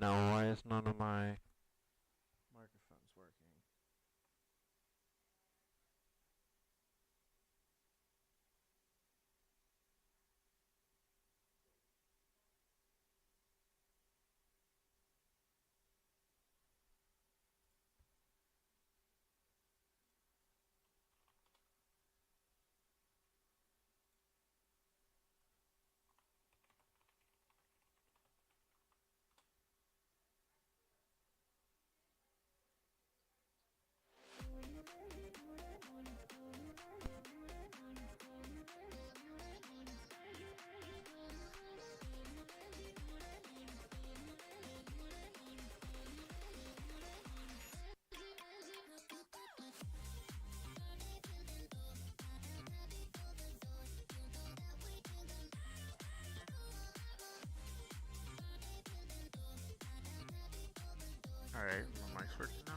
Now, why is none of my microphones working? Alright, my mic's working now?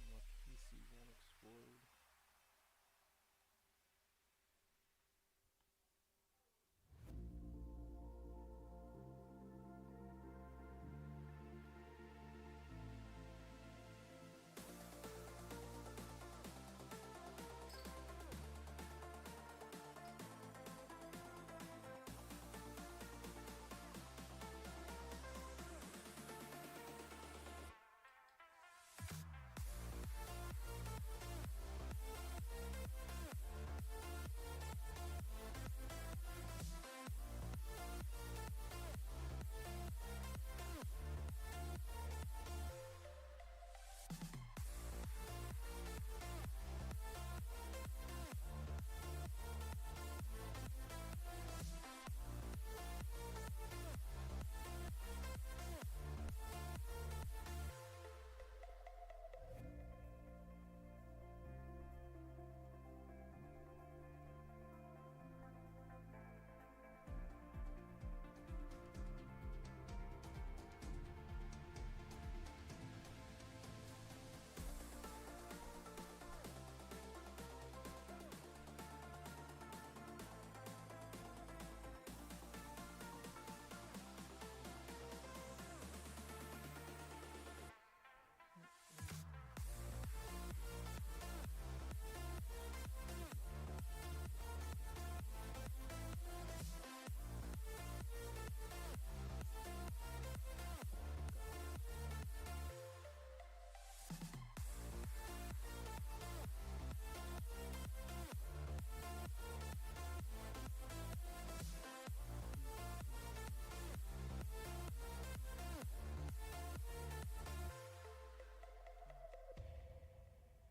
My PC won't explode.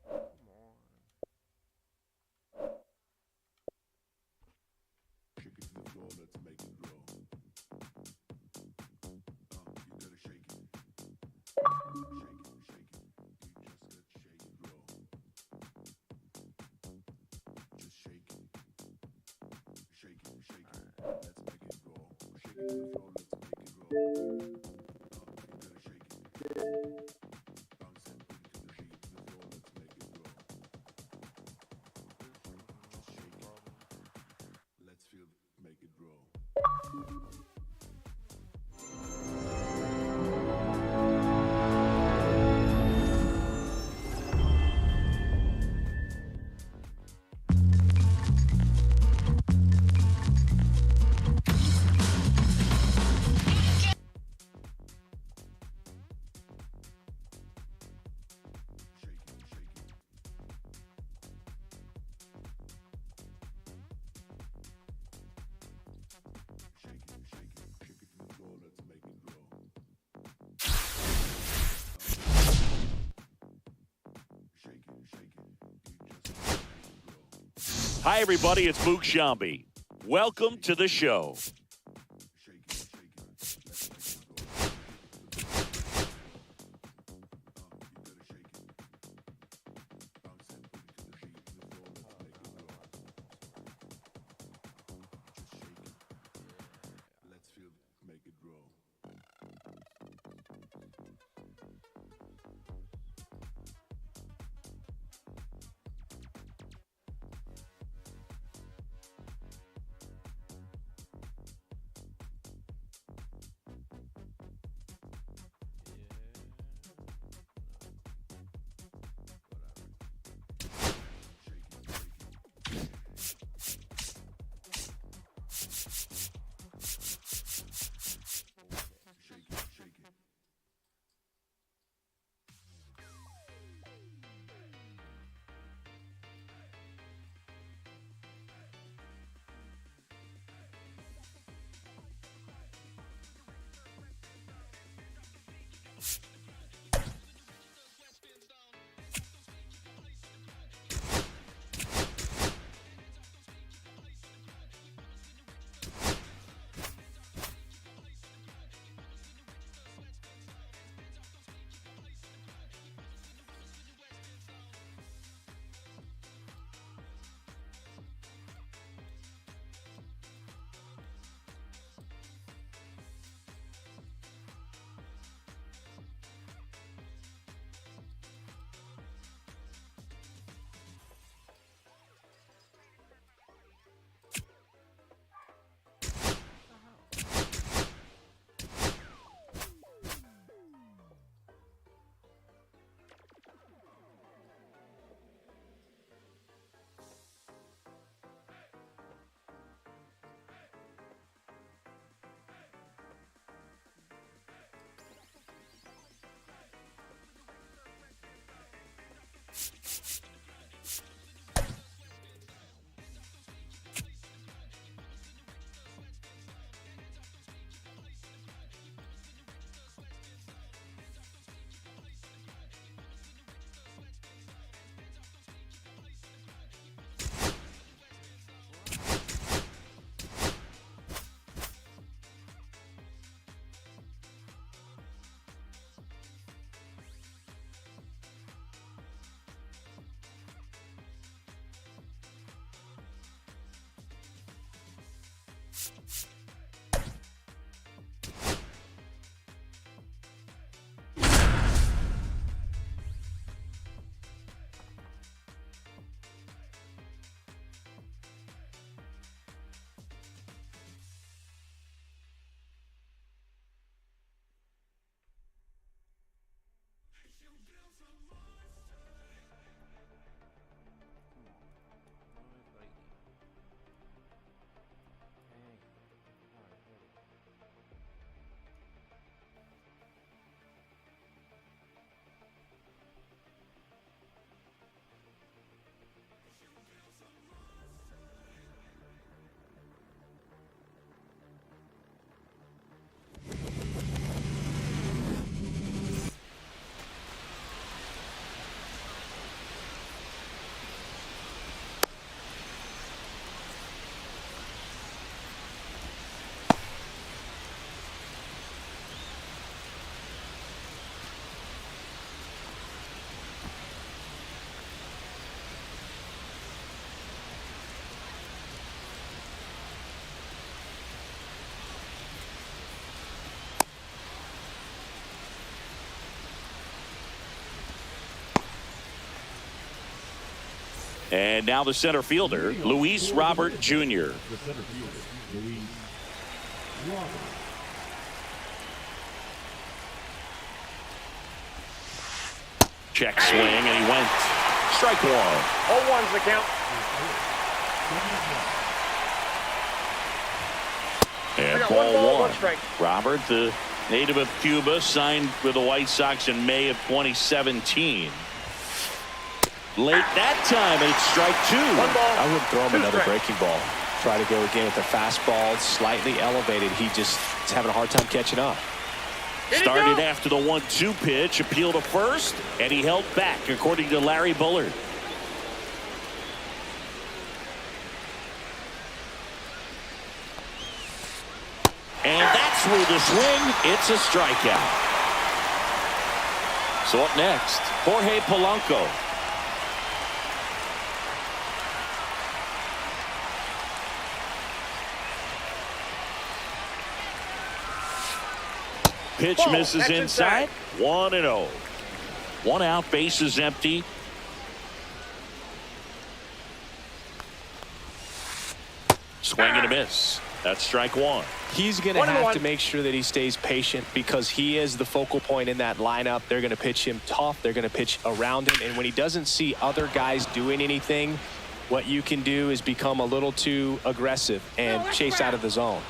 Come on. Shake it to the floor, let's make it grow. You gotta shake it. Shake it, shake it. You just gotta shake it, grow. Just shake it. Shake it, shake it. Let's make it grow. Shake it to the floor, let's make it grow. You gotta shake it. Bounce it, put it to the shake it to the floor, let's make it grow. Just shake it. Let's feel, make it grow. Hi, everybody. It's Mook Shambi. Welcome to the show. And now the center fielder, Luis Robert Jr. The center fielder, Luis Robert. Check swing, and he went. Strike one. 0-1's the count. And ball, ball one strike. Robert, the native of Cuba, signed with the White Sox in May of 2017. Late that time, and it's strike two. I would throw him another strikes. breaking ball. Try to go again with the fastball, slightly elevated. He just is having a hard time catching up. Started after the 1-2 pitch, appealed to first, and he held back, according to Larry Bullard. And that's through the swing. It's a strikeout. So up next, Jorge Polanco. Pitch misses inside. 1-0. 1 out, bases empty. Swing and a miss. That's strike 1. He's going to have to make sure that he stays patient because he is the focal point in that lineup. They're going to pitch him tough. They're going to pitch around him. And when he doesn't see other guys doing anything, what you can do is become a little too aggressive and chase out of the zone.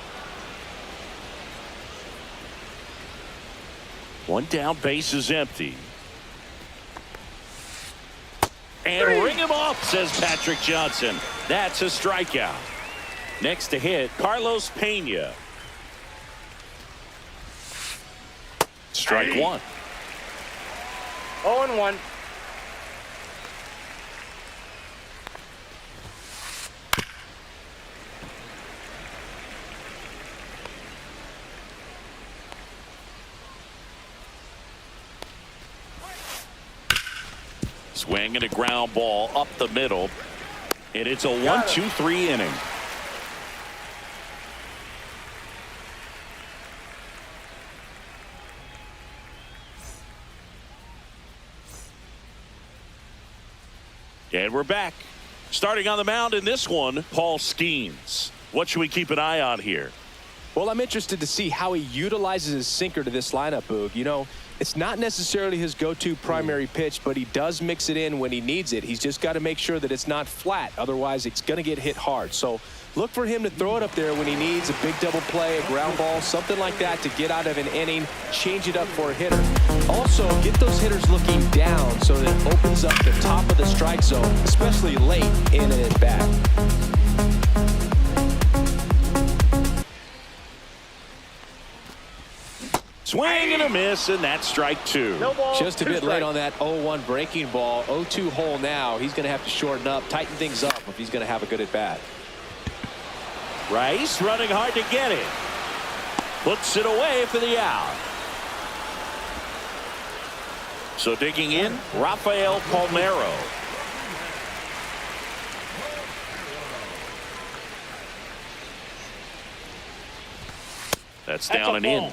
1 down, bases empty. And ring him off, says Patrick Johnson. That's a strikeout. Next to hit, Carlos Pena. Strike 1. 0-1. Swing and a ground ball up the middle. And it's a 1-2-3 inning. And we're back. Starting on the mound in this one, Paul Skeens. What should we keep an eye on here? Well, I'm interested to see how he utilizes his sinker to this lineup, Boog. You know, it's not necessarily his go-to primary pitch, but he does mix it in when he needs it. He's just got to make sure that it's not flat. Otherwise, it's going to get hit hard. So look for him to throw it up there when he needs a big double play, a ground ball, something like that to get out of an inning, change it up for a hitter. Also, get those hitters looking down so that it opens up the top of the strike zone, especially late in an at-bat. Swing and a miss, and that's strike 2. No ball, Just a 2 bit late strikes. on that 0-1 breaking ball. 0-2 hole now. He's going to have to shorten up, tighten things up if he's going to have a good at-bat. Rice running hard to get it. Puts it away for the out. So digging in, Rafael Palmeiro. That's down and in.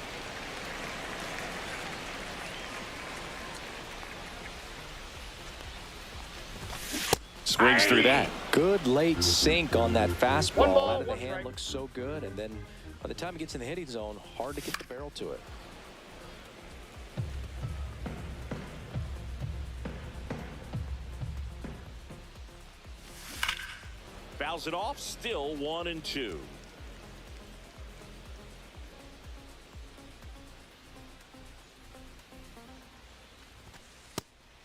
Swings through that. Good late sink on that fastball. One ball, Out of the one hand strike. looks so good, and then by the time it gets in the hitting zone, hard to get the barrel to it. Fouls it off, still 1-2.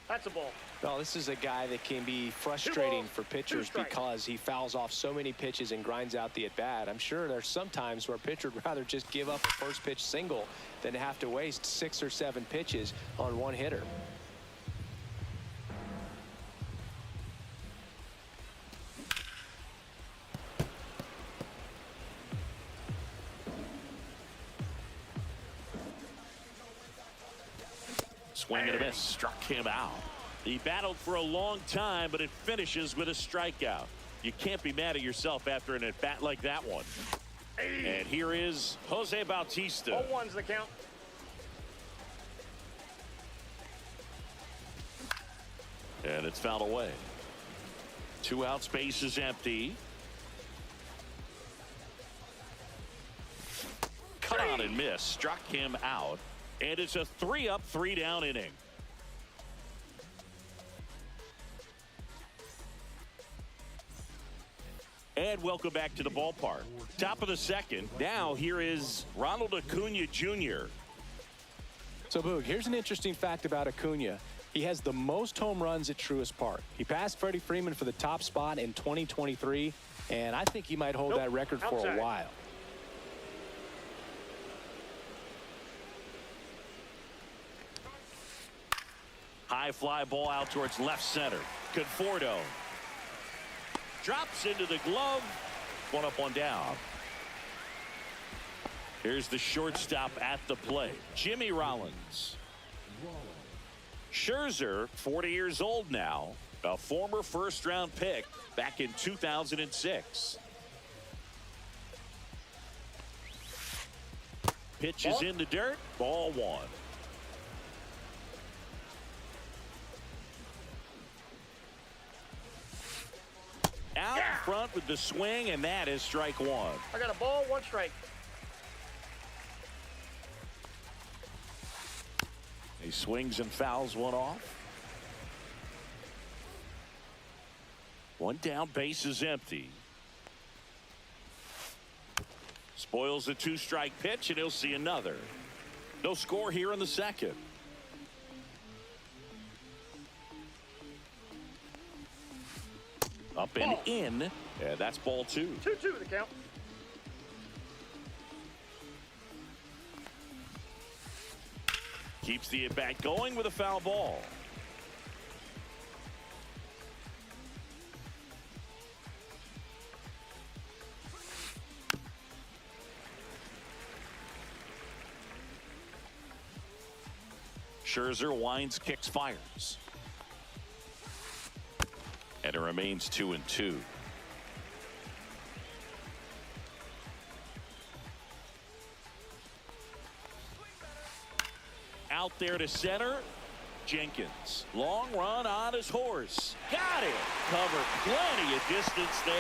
That's a ball. Well, this is a guy that can be frustrating balls, for 2 pitchers strikes. because he fouls off so many pitches and grinds out the at-bat. I'm sure there's some times where a pitcher would rather just give up a first pitch single than to have to waste 6 or 7 pitches on one hitter. Swing and a miss, struck him out. He battled for a long time, but it finishes with a strikeout. You can't be mad at yourself after an at-bat like that one. And here is Jose Bautista. 0-1's the count. And it's fouled away. 2 outs, base is empty. Cut on and miss, struck him out. And it's a 3-up, 3-down inning. And welcome back to the ballpark. Top of the second. Now here is Ronald Acuna Jr. So, Boog, here's an interesting fact about Acuna. He has the most home runs at Truist Park. He passed Freddie Freeman for the top spot in 2023, and I think he might hold that record for outside. a while. High fly ball out towards left center. Conforto drops into the glove. 1 up, 1 down. Here's the shortstop at the plate, Jimmy Rollins. Scherzer, 40 years old now, a former first-round pick back in 2006. Pitch is in the dirt, ball one. Out in front with the swing, and that is strike one. I got a ball, one strike. He swings and fouls one off. One down, base is empty. Spoils the two-strike pitch, and he'll see another. No score here in the second. Up and in, and that's ball two. 2-2 the count. Keeps the at-bat going with a foul ball. Scherzer winds, kicks, fires. And it remains 2-2. Out there to center. Jenkins. Long run on his horse. Got it. Cover plenty of distance there.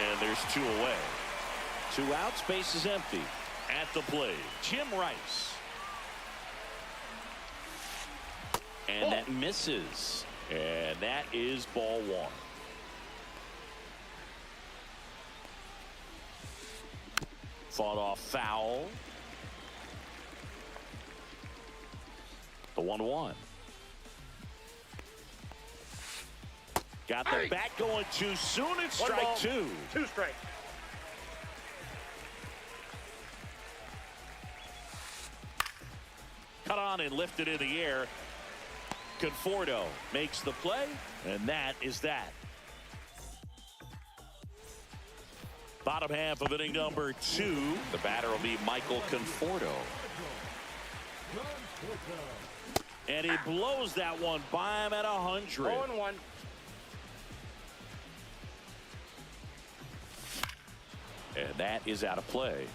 And there's two away. 2 outs. Base is empty. At the plate, Jim Rice. And that misses. And that is ball one. Fought off foul. The 1-1. Got the bat going too soon. It's strike two. 2 strike. Cut on and lifted in the air. Conforto makes the play, and that is that. Bottom half of inning number 2. The batter will be Michael Conforto. And he blows that one by him at 100. 0-1. And that is out of play.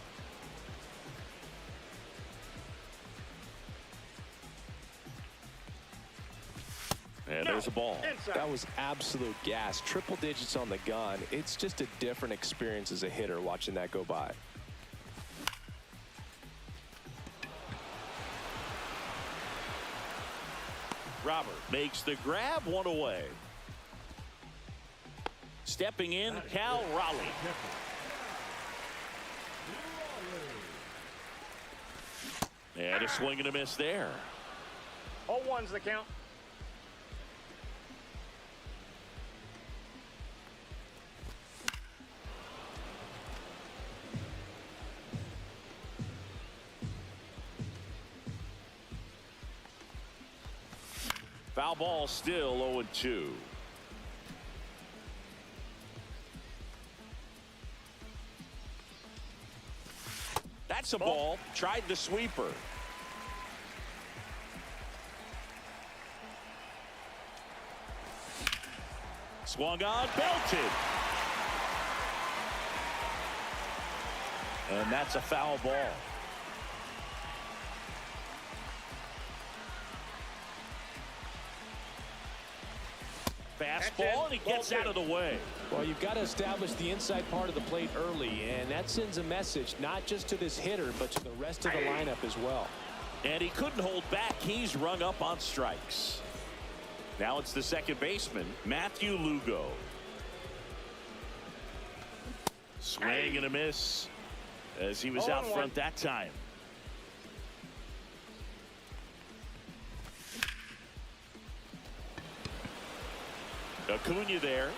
And there's a ball. That was absolute gas. Triple digits on the gun. It's just a different experience as a hitter watching that go by. Robert makes the grab, one away. Stepping in, Cal Raleigh. And a swing and a miss there. 0-1's the count. Foul ball, still 0-2. That's a ball. Tried the sweeper. Swung on, belted. And that's a foul ball. Fastball, and he gets out of the way. Well, you've got to establish the inside part of the plate early, and that sends a message not just to this hitter, but to the rest of the lineup as well. And he couldn't hold back. He's rung up on strikes. Now it's the second baseman, Matthew Lugo. Swing and a miss as he was out front that time. Acuna there.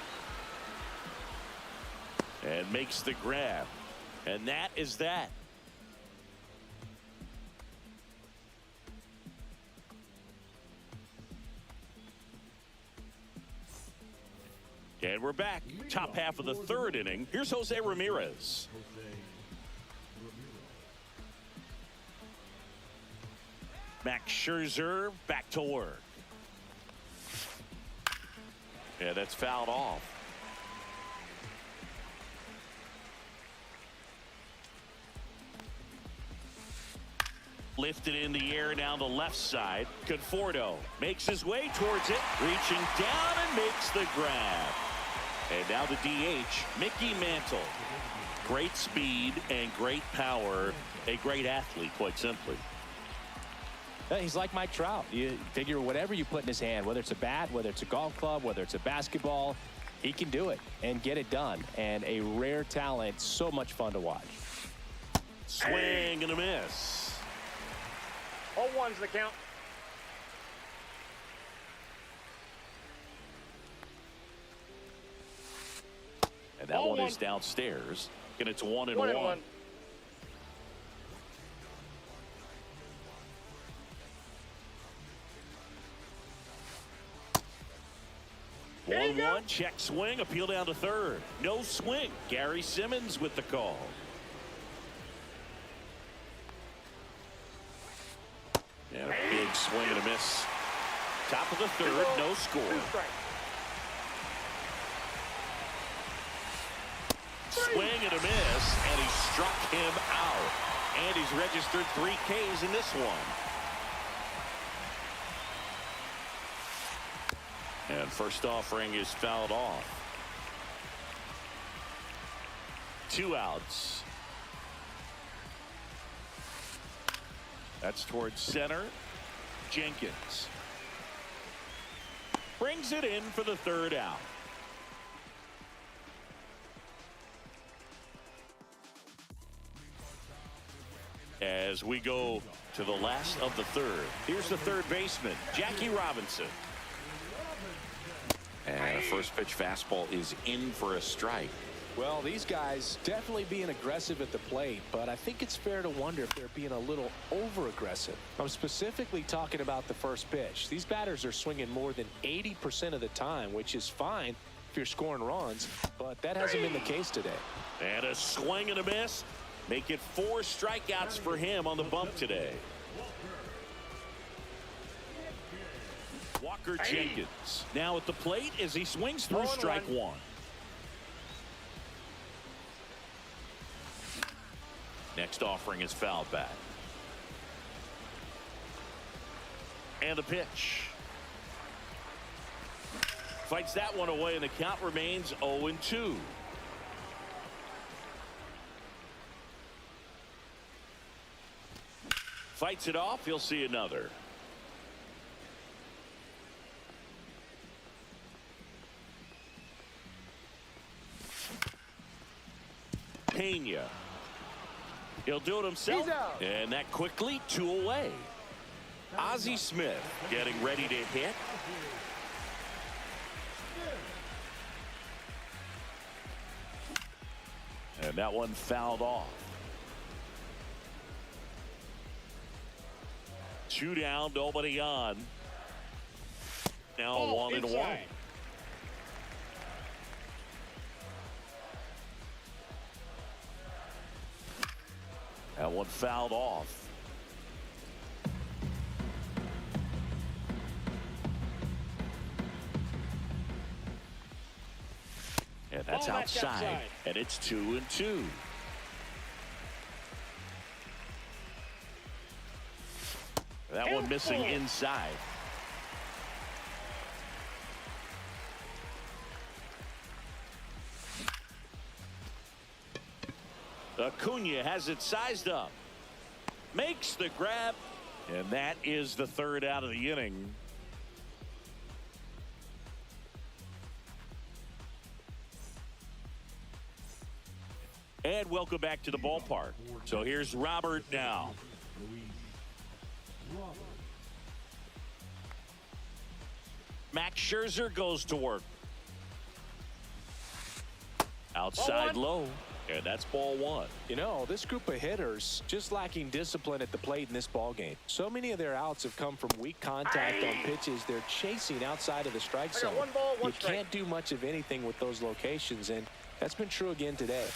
And makes the grab. And that is that. And we're back. Top half of the third inning. Here's Jose Ramirez. Max Scherzer back to work. Yeah, that's fouled off. Lifted in the air down the left side. Conforto makes his way towards it, reaching down and makes the grab. And now the DH, Mickey Mantle. Great speed and great power. A great athlete, quite simply. He's like Mike Trout. You figure whatever you put in his hand, whether it's a bat, whether it's a golf club, whether it's a basketball, he can do it and get it done. And a rare talent, so much fun to watch. Swing and a miss. 0-1's the count. And that one is downstairs. And it's 1-1. 1-1. There you go. 1-1, check swing, appeal down to third. No swing. Gary Simmons with the call. And a big swing and a miss. Top of the third, no score. 2 strikes. Swing and a miss, and he struck him out. And he's registered 3 Ks in this one. And first offering is fouled off. 2 outs. That's towards center. Jenkins brings it in for the 3rd out. As we go to the last of the 3rd. Here's the 3rd baseman, Jackie Robinson. And a first pitch fastball is in for a strike. Well, these guys definitely being aggressive at the plate, but I think it's fair to wonder if they're being a little over-aggressive. I'm specifically talking about the first pitch. These batters are swinging more than 80% of the time, which is fine if you're scoring runs, but that hasn't been the case today. And a swing and a miss. Make it 4 strikeouts for him on the bump today. Walker Jenkins now at the plate as he swings through strike 1. Next offering is fouled back. And a pitch. Fights that one away, and the count remains 0-2. Fights it off. He'll see another. Pena. He'll do it himself. And that quickly 2 away. Ozzie Smith getting ready to hit. And that one fouled off. 2 down, nobody on. Now 1-1. That one fouled off. And that's outside. And it's 2-2. That one missing inside. Acuna has it sized up. Makes the grab. And that is the 3rd out of the inning. And welcome back to the ballpark. So here's Robert now. Max Scherzer goes to work. Outside low. And that's ball 1. You know, this group of hitters just lacking discipline at the plate in this ball game. So many of their outs have come from weak contact on pitches they're chasing outside of the strike zone. 1 ball, 1 you strike. can't do much of anything with those locations, and that's been true again today.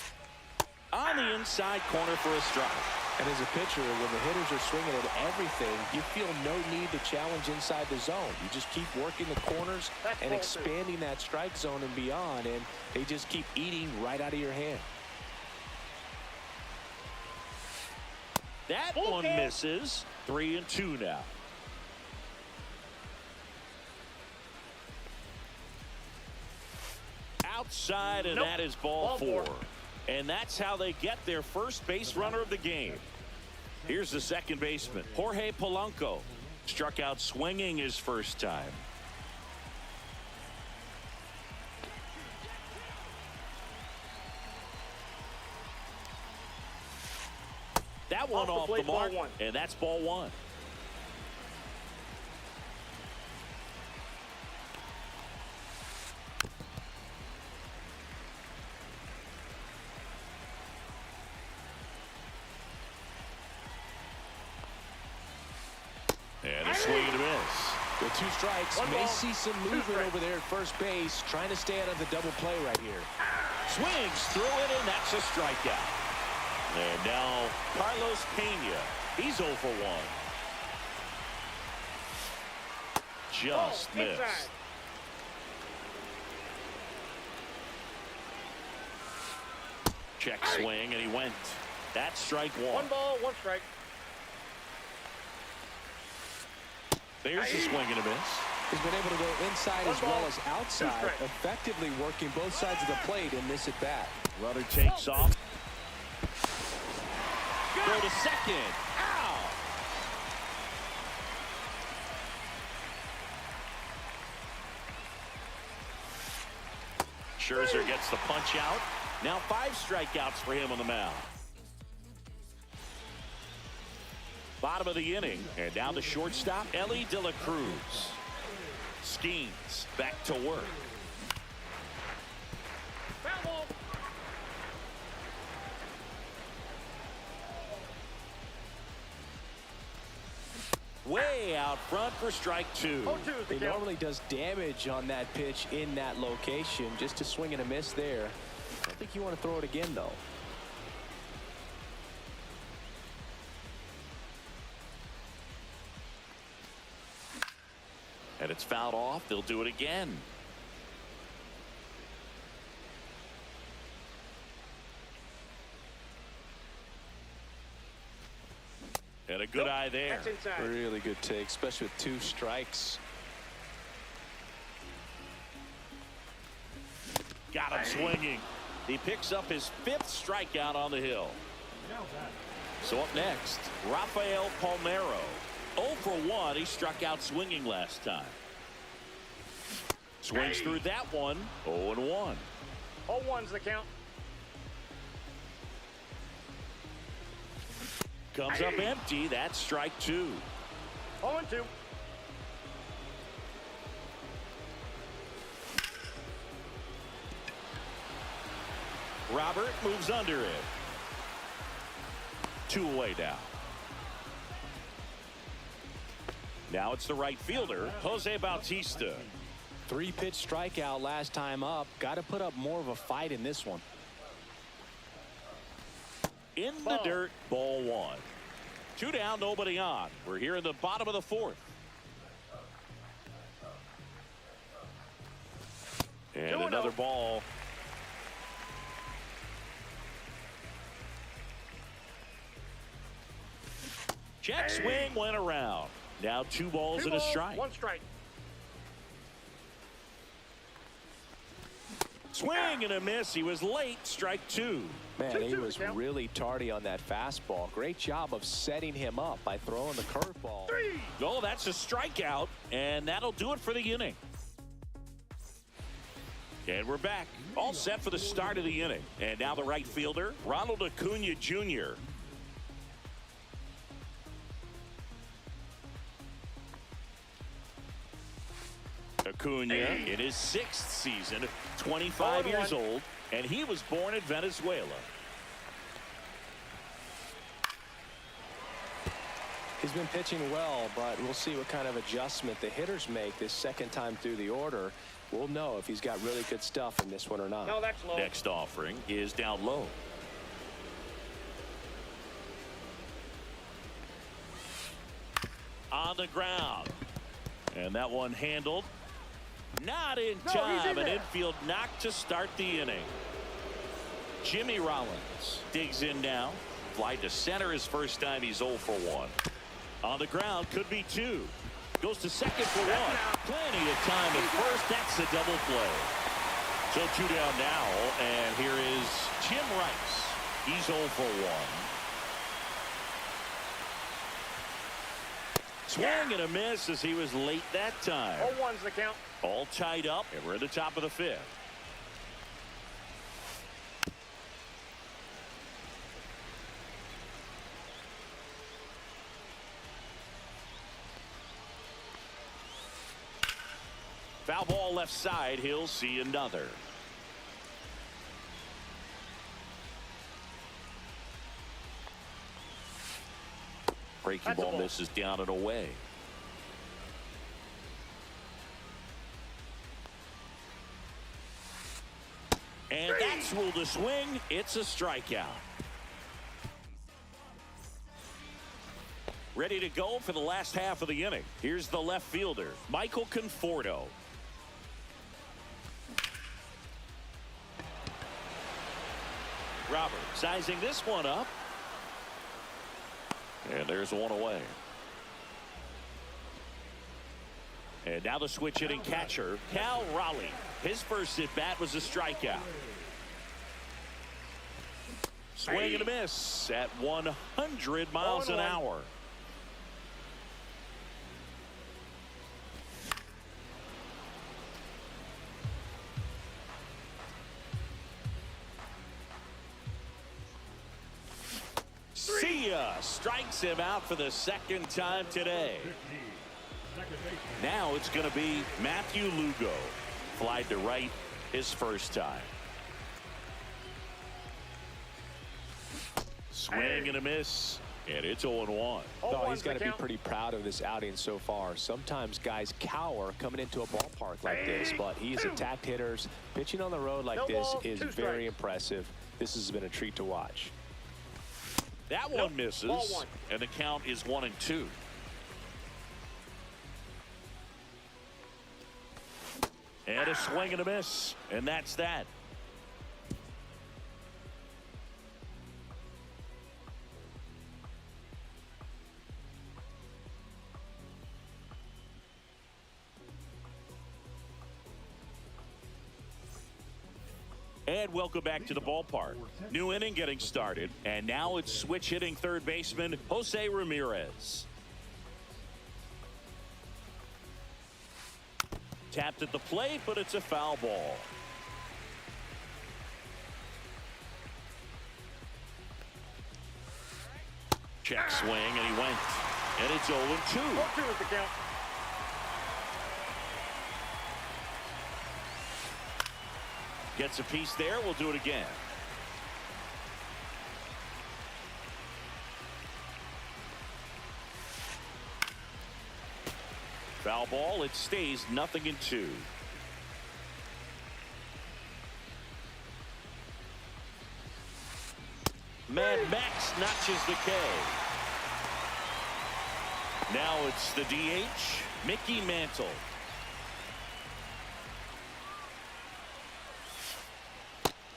On the inside corner for a strike. And as a pitcher, when the hitters are swinging at everything, you feel no need to challenge inside the zone. You just keep working the corners and expanding that strike zone and beyond, and they just keep eating right out of your hand. That one misses. 3-2 now. Outside, and that is ball four. And that's how they get their first base runner of the game. Here's the second baseman, Jorge Polanco. Struck out swinging his first time. That one off the mark, and that's ball one. And a swing and a miss. With two strikes, may see some movement over there at first base, trying to stay out of the double play right here. Swings through it, and that's a strikeout. And now Carlos Pena. He's 0 for 1. Just missed. Check swing, and he went. That's strike one. 1 ball, 1 strike. There's a swing and a miss. He's been able to go inside as well as outside, effectively working both sides of the plate in this at bat. Runner takes off. Go to second. Ow! Scherzer gets the punch out. Now 5 strikeouts for him on the mound. Bottom of the inning, and now the shortstop, Elly De La Cruz. Skeens back to work. Way out front for strike 2. He normally does damage on that pitch in that location. Just a swing and a miss there. I don't think you want to throw it again, though. And it's fouled off. They'll do it again. And a good eye there. Really good take, especially with 2 strikes. Got him swinging. He picks up his 5th strikeout on the hill. So up next, Rafael Palmeiro. 0 for 1. He struck out swinging last time. Swings through that one. 0-1. 0-1's the count. Comes up empty. That's strike 2. 0-2. Robert moves under it. 2 away now. Now it's the right fielder, Jose Bautista. 3-pitch strikeout last time up. Got to put up more of a fight in this one. In the dirt, ball 1. 2 down, nobody on. We're here in the bottom of the 4th. And another ball. Check swing went around. Now 2 balls and a strike. 1 strike. Swing and a miss. He was late. Strike 2. Man, he was really tardy on that fastball. Great job of setting him up by throwing the curveball. Oh, that's a strikeout, and that'll do it for the inning. And we're back. All set for the start of the inning. And now the right fielder, Ronald Acuna Jr. Acuna in his 6th season, 25 years old, and he was born in Venezuela. He's been pitching well, but we'll see what kind of adjustment the hitters make this second time through the order. We'll know if he's got really good stuff in this one or not. No, that's low. Next offering is down low. on the ground. And that one handled. Not in No, he's time. in An there. infield knock to start the inning. Jimmy Rollins digs in now. Fly to center his first time. He's 0 for 1. On the ground, could be 2. Goes to second for 1. Plenty of time at first. That's a double play. So 2 down now. And here is Jim Rice. He's 0 for 1. Swing and a miss as he was late that time. 0-1's the count. All tied up, and we're at the top of the 5th. Foul ball left side. He'll see another. Breaking That's a ball ball. misses down and away. And that's ruled a swing. It's a strikeout. Ready to go for the last half of the inning. Here's the left fielder, Michael Conforto. Robert sizing this one up. And there's one away. And now the switch hitting catcher, Cal Raleigh. His first at bat was a strikeout. Swing and a miss at 100 miles an 0-1. hour. See ya. Strikes him out for the second time today. Now it's going to be Matthew Lugo. Flied to right his first time. Swing and a miss. And it's 0-1. Oh, 0-1's he's got the to be count. pretty proud of this outing so far. Sometimes guys cower coming into a ballpark like this, but he's attacked hitters. Pitching on the road like No this ball, is 2 very strikes. impressive. This has been a treat to watch. That one Nope. misses. Ball 1. And the count is 1-2. And a swing and a miss. And that's that. And welcome back to the ballpark. New inning getting started. And now it's switch hitting third baseman Jose Ramirez. Tapped at the plate, but it's a foul ball. Check swing, and he went. And it's 0-2. 0-2 is the count. Gets a piece there. We'll do it again. Foul ball. It stays 0-2. Mad Max notches the K. Now it's the DH, Mickey Mantle.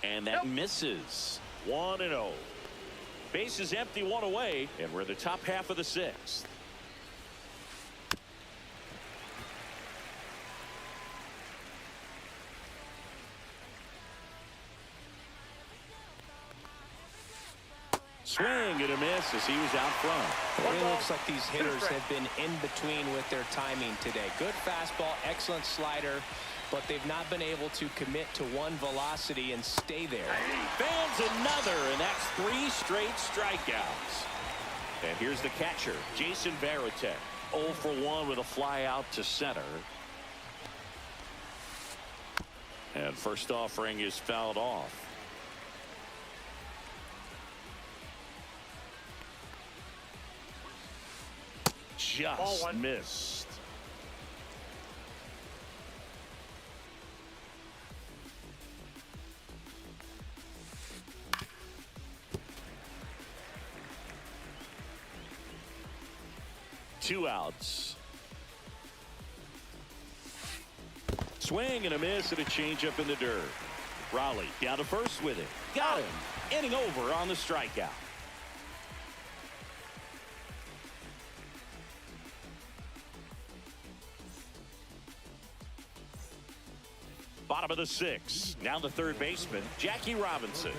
And that misses. 1-0. Base is empty, 1 away, and we're in the top half of the 6th. Swing and a miss as he was out front. It looks like these hitters have been in between with their timing today. Good fastball, excellent slider, but they've not been able to commit to one velocity and stay there. Fans another, and that's 3 straight strikeouts. And here's the catcher, Jason Varitek. 0 for 1 with a fly out to center. And first offering is fouled off. Ball Just 1. missed. 2 outs. Swing and a miss and a changeup in the dirt. Raleigh down to first with it. Got him. Inning over on the strikeout. Bottom of the 6th. Now the third baseman, Jackie Robinson.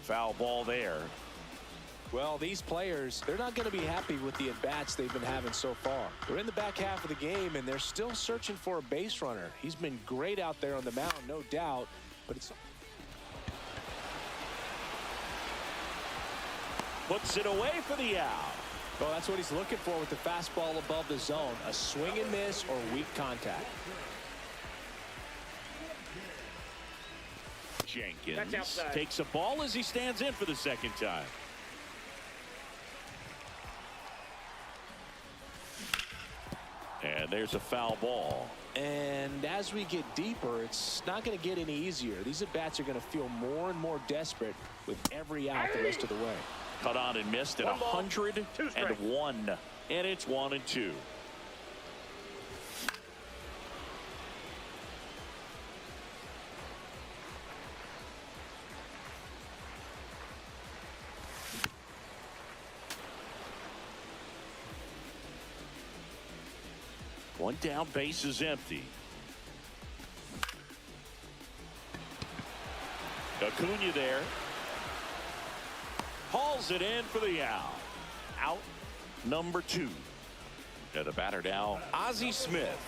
Foul ball there. Well, these players, they're not going to be happy with the at-bats they've been having so far. They're in the back half of the game, and they're still searching for a base runner. He's been great out there on the mound, no doubt, but it's... Puts it away for the out. Well, that's what he's looking for with the fastball above the zone, a swing and miss or weak contact. Jenkins takes a ball as he stands in for the second time. And there's a foul ball. And as we get deeper, it's not going to get any easier. These at-bats are going to feel more and more desperate with every out the rest of the way. Cut on and missed at 101. And it's 1-2. One down, base is empty. Acuna there. Hauls it in for the out. Out number 2. And the batter now, Ozzie Smith.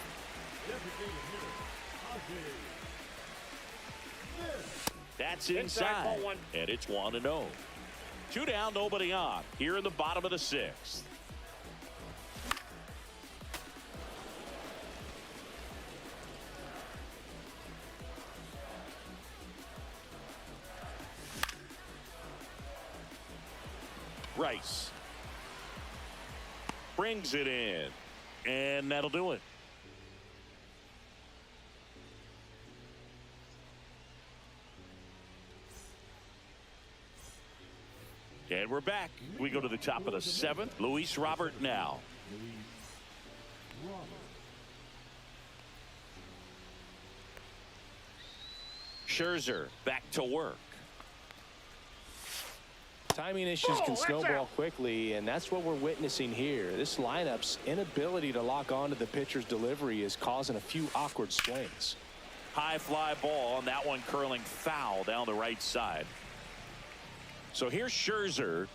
That's inside. And it's 1-0. 2 down, nobody on. Here in the bottom of the 6th. Rice brings it in, and that'll do it. And we're back. We go to the top of the 7th. Luis Robert now. Scherzer back to work. Timing issues can snowball quickly, and that's what we're witnessing here. This lineup's inability to lock onto the pitcher's delivery is causing a few awkward swings. High fly ball, and that one curling foul down the right side. So here's Scherzer.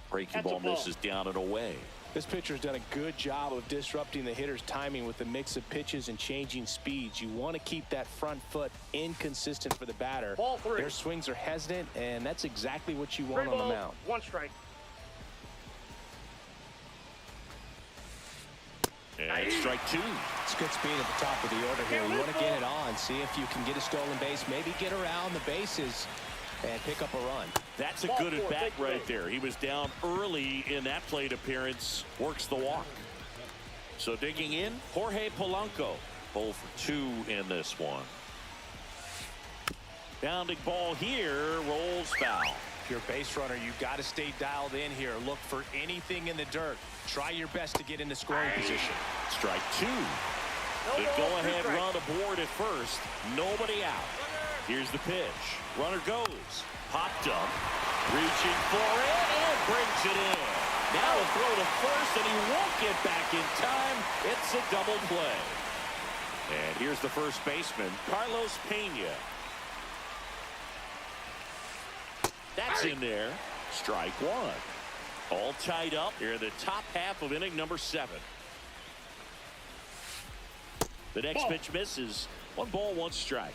Breaking ball misses down and away. This pitcher's done a good job of disrupting the hitter's timing with the mix of pitches and changing speeds. You want to keep that front foot inconsistent for the batter. Ball 3. Their swings are hesitant, and that's exactly what you want on the mound. 1 strike. And strike 2. It's good speed at the top of the order here. You want to get it on, see if you can get a stolen base, maybe get around the bases and pick up a run. That's a good at bat right there. He was down early in that plate appearance. Works the walk. So digging in, Jorge Polanco. 0 for 2 in this one. Bounding ball here, rolls foul. If you're a base runner, you've got to stay dialed in here. Look for anything in the dirt. Try your best to get in the scoring position. Strike 2. The go-ahead run aboard at first. Nobody out. Here's the pitch. Runner goes. Popped up. Reaching for it and brings it in. Now a throw to first, and he won't get back in time. It's a double play. And here's the first baseman, Carlos Pena. That's in there. Strike 1. All tied up here in the top half of inning number 7. The next pitch misses. 1 ball, 1 strike.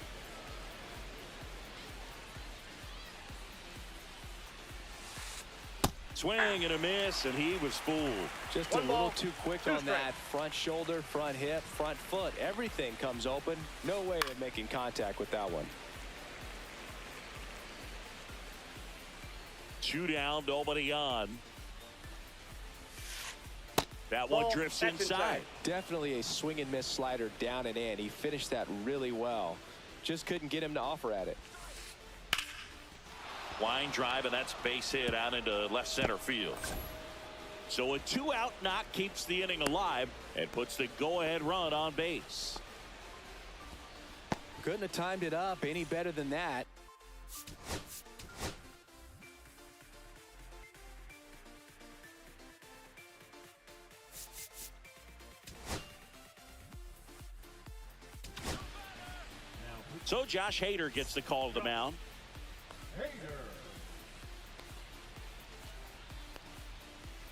Swing and a miss, and he was fooled. Just a little too quick on that front shoulder, front hip, front foot. Everything comes open. No way of making contact with that one. 2 down, nobody on. That one drifts inside. Definitely a swing and miss slider down and in. He finished that really well. just couldn't get him to offer at it. Line drive, and that's base hit out into left center field. So a 2-out knock keeps the inning alive and puts the go-ahead run on base. Couldn't have timed it up any better than that. So Josh Hader gets the call to the mound.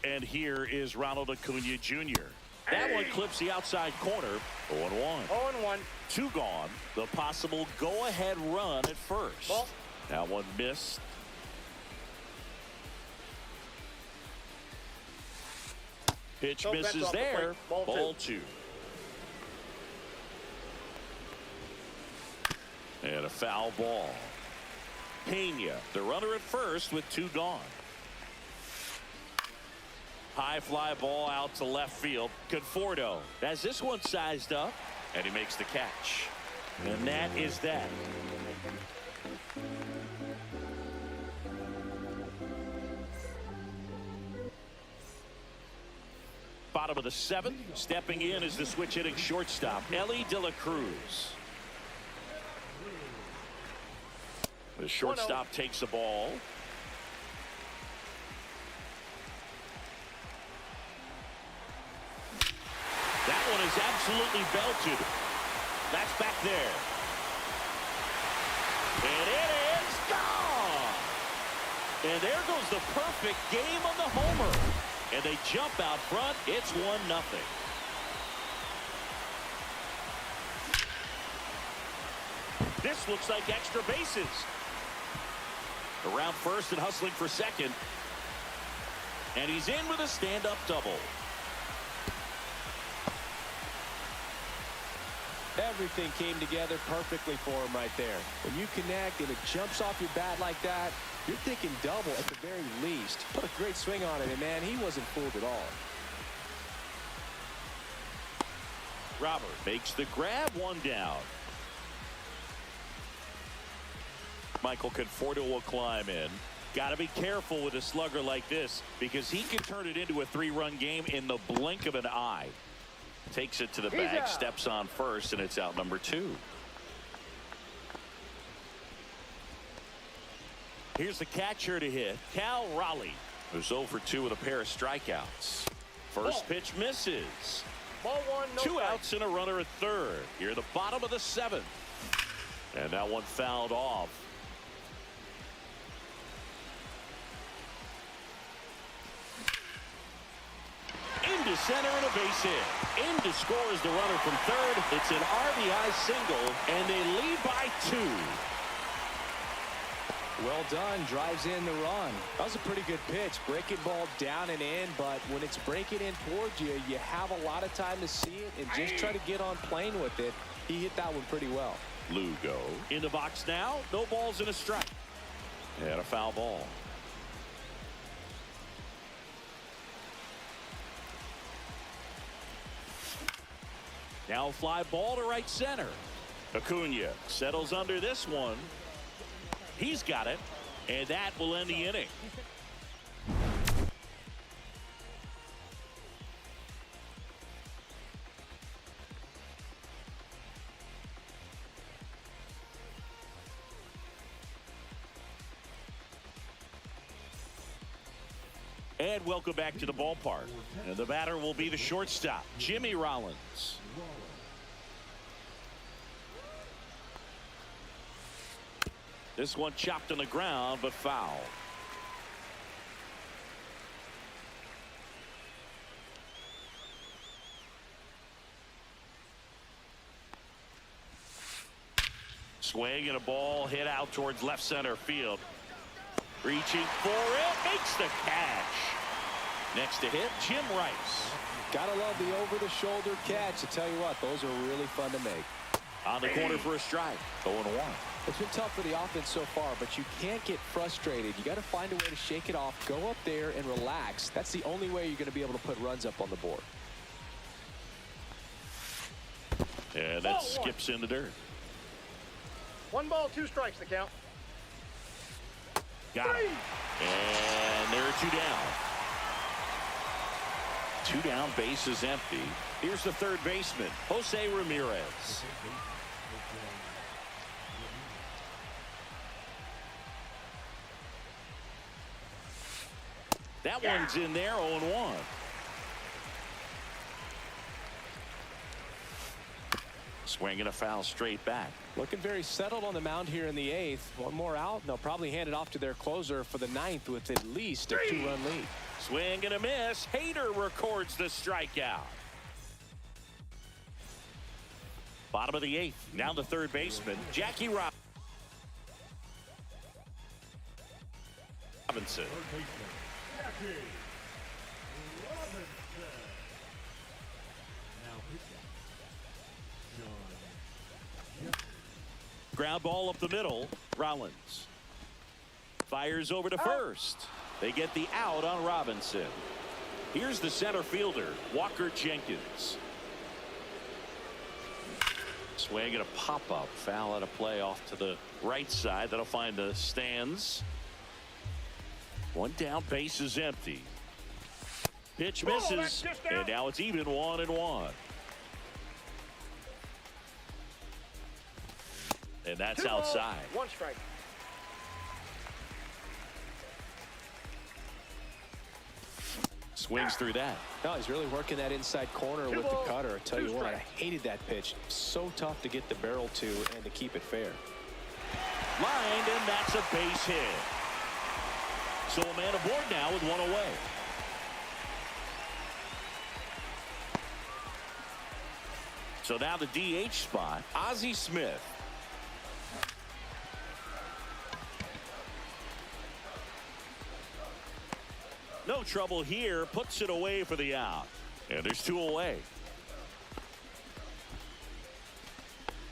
And here is Ronald Acuna Jr. That one clips the outside corner. 0-1. 0-1. 2 gone. The possible go-ahead run at first. Ball. That one missed. Pitch No, that's misses off the there. plate. Ball 2. And a foul ball. Pena, the runner at first with 2 gone. High fly ball out to left field. Conforto has this one sized up, and he makes the catch. And that is that. Bottom of the 7th, stepping in is the switch hitting shortstop, Elly De La Cruz. The shortstop takes the ball. That one is absolutely belted. That's back there. And it is gone. And there goes the perfect game on the homer. And they jump out front. It's 1-0. This looks like extra bases. Around first and hustling for second. And he's in with a stand-up double. Everything came together perfectly for him right there. When you connect and it jumps off your bat like that, you're thinking double at the very least. Put a great swing on it, and man, he wasn't fooled at all. Robert makes the grab, 1 down. Michael Conforto will climb in. Got to be careful with a slugger like this because he can turn it into a 3-run game in the blink of an eye. Takes it to the bag, steps on first, and it's out number 2. Here's the catcher to hit, Cal Raleigh, who's 0 for 2 with a pair of strikeouts. First pitch misses. Ball 1, no 2 strike. outs and a runner at third. Here at the bottom of the 7th. And that one fouled off. Into center and a base hit. Into scores the runner from third. It's an RBI single, and they lead by 2. Well done. Drives in the run. That was a pretty good pitch. Breaking ball down and in, but when it's breaking in towards you, you have a lot of time to see it and just try to get on plane with it. He hit that one pretty well. Lugo in the box now. No balls and a strike. And a foul ball. Now fly ball to right center. Acuna settles under this one. He's got it, and that will end the inning. And welcome back to the ballpark. And the batter will be the shortstop, Jimmy Rollins. This one chopped on the ground, but foul. Swing and a ball hit out towards left center field. Reaching for it, makes the catch. Next to hit, Jim Rice. Gotta love the over-the-shoulder catch. I tell you what, those are really fun to make. On the corner for a strike. 0-1. It's been tough for the offense so far, but you can't get frustrated. You got to find a way to shake it off, go up there and relax. That's the only way you're going to be able to put runs up on the board. And that skips in the dirt. 1 ball, 2 strikes to count. Got it. And there are 2 down. 2 down, base is empty. Here's the third baseman, Jose Ramirez. That one's in there, 0-1. Swinging a foul straight back. Looking very settled on the mound here in the 8th. One more out, and they'll probably hand it off to their closer for the 9th with at least a 2-run lead. Swing and a miss. Hader records the strikeout. Bottom of the 8th. Now the third baseman, Jackie Robinson. Ground ball up the middle. Rollins fires over to first. They get the out on Robinson. Here's the center fielder, Walker Jenkins. Swing and a pop-up. Foul out of play off to the right side. That'll find the stands. 1 down, base is empty. Pitch misses, and now it's even 1-1. And that's 2 balls, outside. 1 strike. Swings through that. No, he's really working that inside corner with the cutter. I tell you what, I hated that pitch. So tough to get the barrel to and to keep it fair. Lined, and that's a base hit. So a man aboard now with 1 away. So now the DH spot, Ozzie Smith. No trouble here, puts it away for the out. And there's 2 away.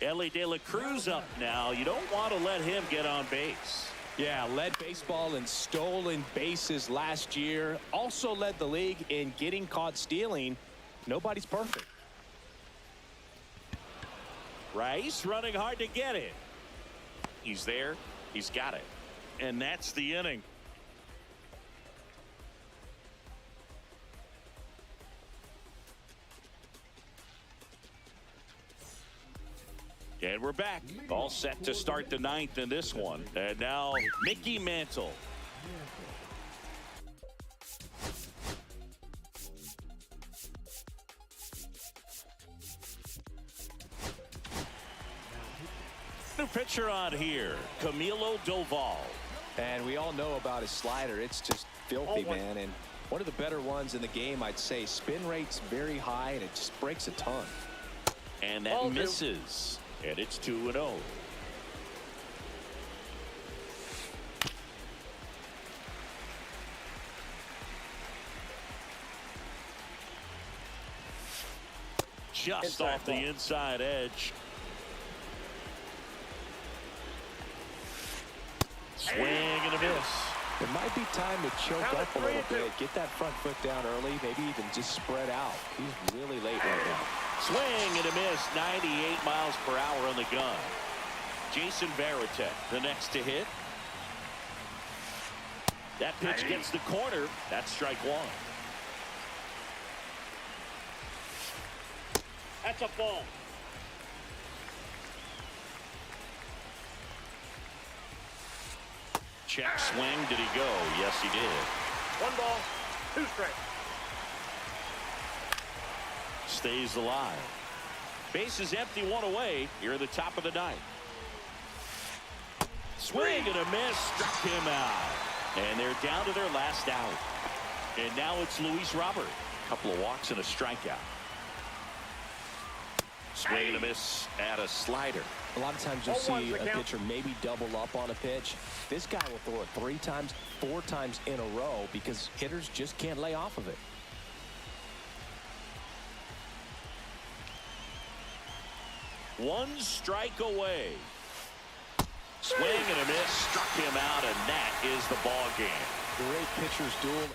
Ellie De La Cruz up now. You don't want to let him get on base. Yeah, led baseball in stolen bases last year. Also led the league in getting caught stealing. Nobody's perfect. Rice running hard to get it. He's there. He's got it. And that's the inning. And we're back. All set to start the 9th in this one. And now Mickey Mantle. New pitcher on here, Camilo Doval. And we all know about his slider. It's just filthy, man. And one of the better ones in the game, I'd say. Spin rate's very high, and it just breaks a ton. And that misses. And it's 2-0. Just off the inside edge. Swing and a miss. It might be time to choke up a little bit. Get that front foot down early. Maybe even just spread out. He's really late right now. Swing and a miss. 98 miles per hour on the gun. Jason Varitek, the next to hit. That pitch gets the corner. That's strike 1. That's a ball. Check swing. Did he go? Yes, he did. 1 ball, 2 strikes. Stays alive. Base is empty, 1 away. Here at the top of the 9th. Swing and a miss. Struck him out. And they're down to their last out. And now it's Luis Robert. Couple of walks and a strikeout. Swing and a miss at a slider. A lot of times you'll see a pitcher maybe double up on a pitch. This guy will throw it 3 times, 4 times in a row because hitters just can't lay off of it. One strike away. Swing and a miss. Struck him out, and that is the ball game. Great pitcher's duel.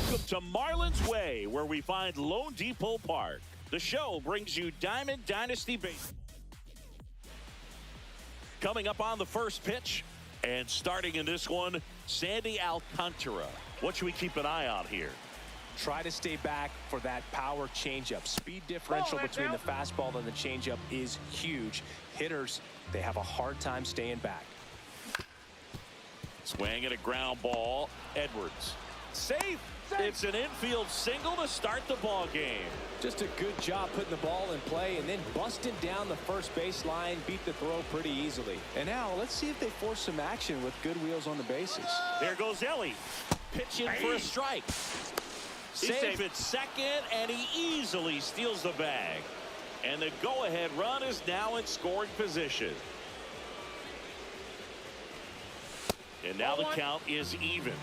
Welcome to Marlins Way, where we find Lone Depot Park. The show brings you Diamond Dynasty Baseball. Coming up on the first pitch, and starting in this one, Sandy Alcantara. What should we keep an eye on here? Try to stay back for that power changeup. Speed differential between the fastball and the changeup is huge. Hitters, they have a hard time staying back. Swing at a ground ball. Edwards. Safe. It's an infield single to start the ball game. Just a good job putting the ball in play and then busting down the first baseline, beat the throw pretty easily. And now let's see if they force some action with good wheels on the bases. There goes Ellie. Pitching for a strike. Safe at second, and he easily steals the bag. And the go-ahead run is now in scoring position. And now the count is even.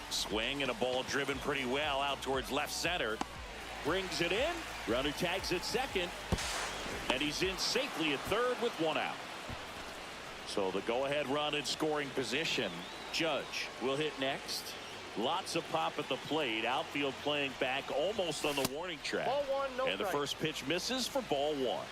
Swing and a ball driven pretty well out towards left center. Brings it in. Runner tags at second. And he's in safely at third with one out. So the go-ahead run in scoring position. Judge will hit next. Lots of pop at the plate. Outfield playing back almost on the warning track. Ball one, no and the strike. first pitch misses for ball one.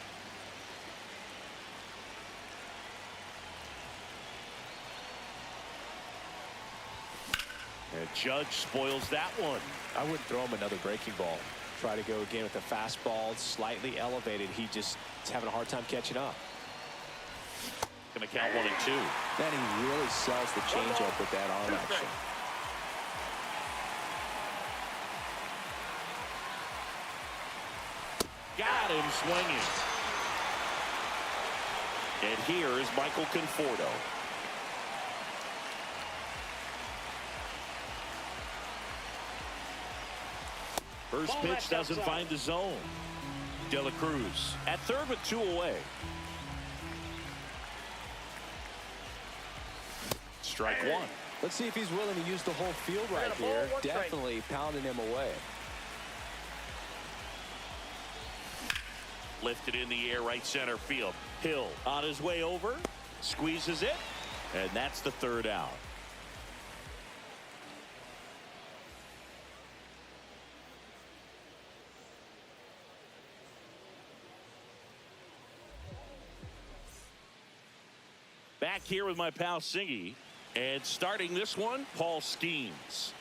And Judge spoils that one. I wouldn't throw him another breaking ball. Try to go again with the fastball slightly elevated. He just is having a hard time catching up. Going to count 1 and 2. Then he really sells the changeup with that arm action. Got him swinging. And here is Michael Conforto. First pitch doesn't find the zone. De La Cruz at third with 2 away. Strike one. Let's see if he's willing to use the whole field right here. Definitely pounding him away. Lifted in the air, right center field. Hill on his way over. Squeezes it. And that's the third out. Back here with my pal Singy. And starting this one, Paul Skeens.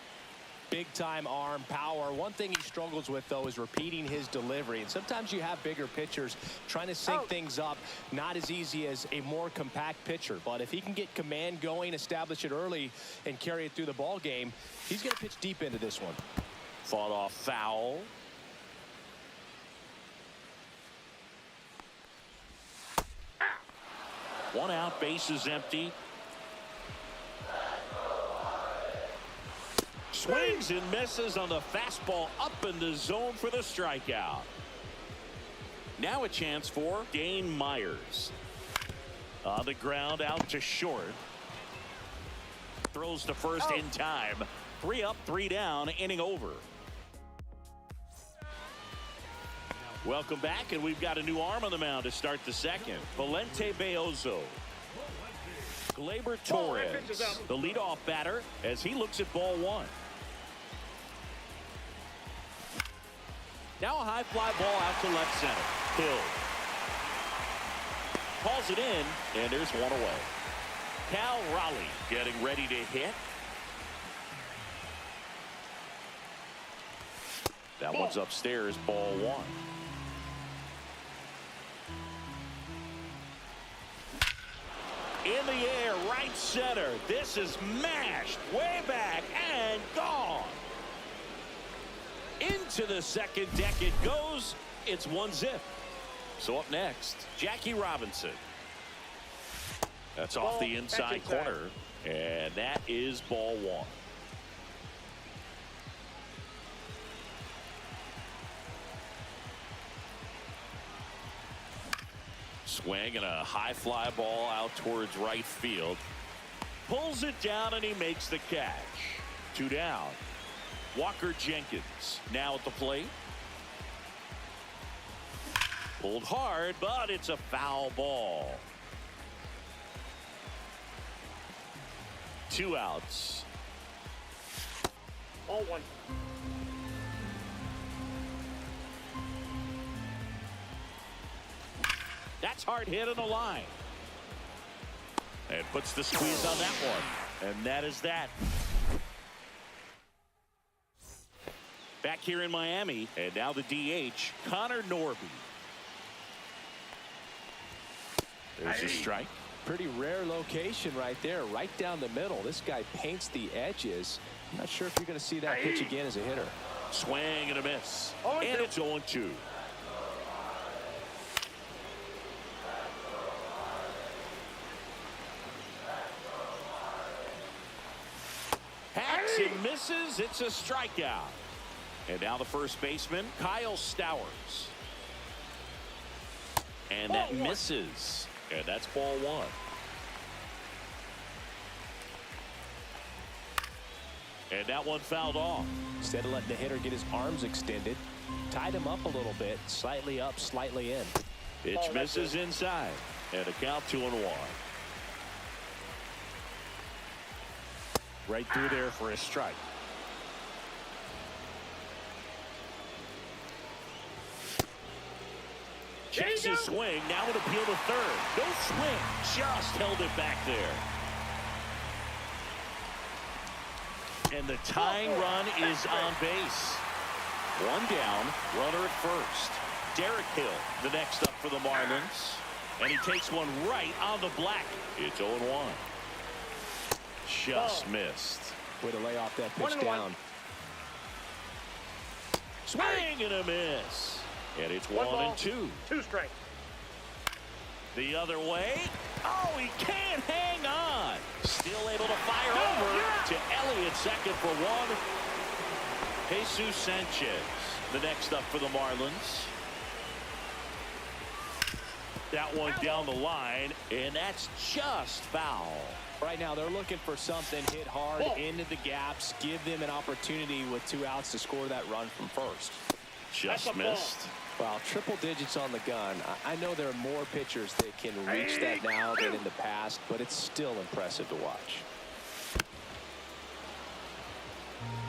Big time arm power. One thing he struggles with, though, is repeating his delivery. And sometimes you have bigger pitchers trying to sync things up. Not as easy as a more compact pitcher. But if he can get command going, establish it early, and carry it through the ball game, he's going to pitch deep into this one. Fought off foul. One out, base is empty. Swings and misses on the fastball up in the zone for the strikeout. Now a chance for Dane Myers. On the ground out to short. Throws to first in time. 3 up, 3 down, inning over. Welcome back, and we've got a new arm on the mound to start the second. Valente Beozo. Gleyber Torres, the leadoff batter, as he looks at ball one. Now a high fly ball out to left center. Hill calls it in, and there's one away. Cal Raleigh getting ready to hit. That one's upstairs, ball one. In the air, right center. This is mashed way back and gone. Into the second deck it goes. It's 1-0. So up next, Jackie Robinson. That's off the inside corner. And that is ball one. Swing and a high fly ball out towards right field. Pulls it down and he makes the catch. 2 down. Walker Jenkins now at the plate. Pulled hard, but it's a foul ball. 2 outs. Ball 1. That's hard hit on the line. And puts the squeeze on that one. And that is that. Back here in Miami, and now the DH, Connor Norby. There's a strike. Pretty rare location right there, right down the middle. This guy paints the edges. I'm not sure if you're going to see that pitch again as a hitter. Swing and a miss. 0-2. And it's 0-2. Hacks and misses. It's a strikeout. And now the first baseman, Kyle Stowers. And that Ball 1. misses. And that's ball 1. And that one fouled off. Instead of letting the hitter get his arms extended, tied him up a little bit, slightly up, slightly in. Pitch Oh, that's misses inside. And a count 2-1. Right through there for a strike. Checks his swing. Now an appeal to third. No swing. Just held it back there. And the tying run is on base. One down. Runner at first. Derek Hill, the next up for the Marlins. And he takes one right on the black. It's 0-1. Just missed. Way to lay off that pitch 1-1. down. Swing and a miss. And it's 1 ball, 1-2. 2 strikes. The other way. Oh, he can't hang on. Still able to fire over to Elliott, second for 1. Jesus Sanchez, the next up for the Marlins. That one down the line, and that's just foul. Right now, they're looking for something hit hard into the gaps, give them an opportunity with 2 outs to score that run from first. Just That's a ball. missed. Wow, triple digits on the gun. I know there are more pitchers that can reach that now than in the past, but it's still impressive to watch.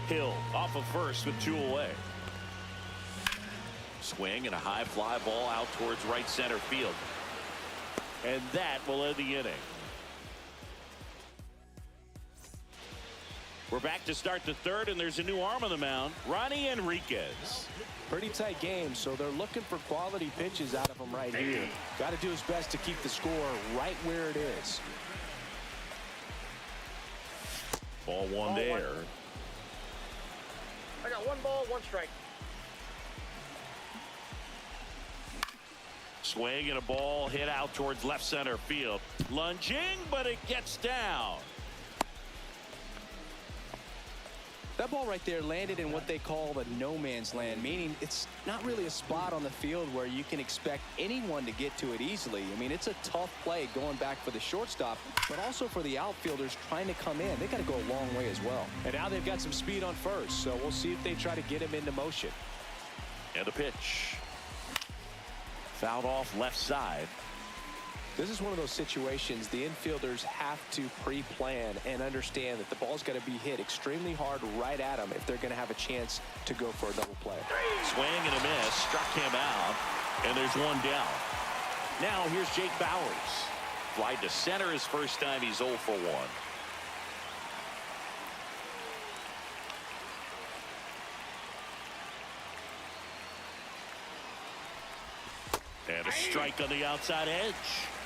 Hill off of first with 2 away. Swing and a high fly ball out towards right center field. And that will end the inning. We're back to start the third, and there's a new arm on the mound, Ronnie Enriquez. Pretty tight game, so they're looking for quality pitches out of him right here. Got to do his best to keep the score right where it is. Ball 1 Ball 1. there. I got 1 ball, 1 strike. Swing and a ball hit out towards left center field. Lunging, but it gets down. That ball right there landed in what they call the no man's land, meaning it's not really a spot on the field where you can expect anyone to get to it easily. I mean, it's a tough play going back for the shortstop, but also for the outfielders trying to come in. They got to go a long way as well. And now they've got some speed on first, so we'll see if they try to get him into motion. And a pitch. Fouled off left side. This is one of those situations the infielders have to pre-plan and understand that the ball's got to be hit extremely hard right at them if they're going to have a chance to go for a double play. Swing and a miss. Struck him out. And there's 1 down. Now here's Jake Bowers. Fly to center his first time. He's 0 for 1. And a strike on the outside edge.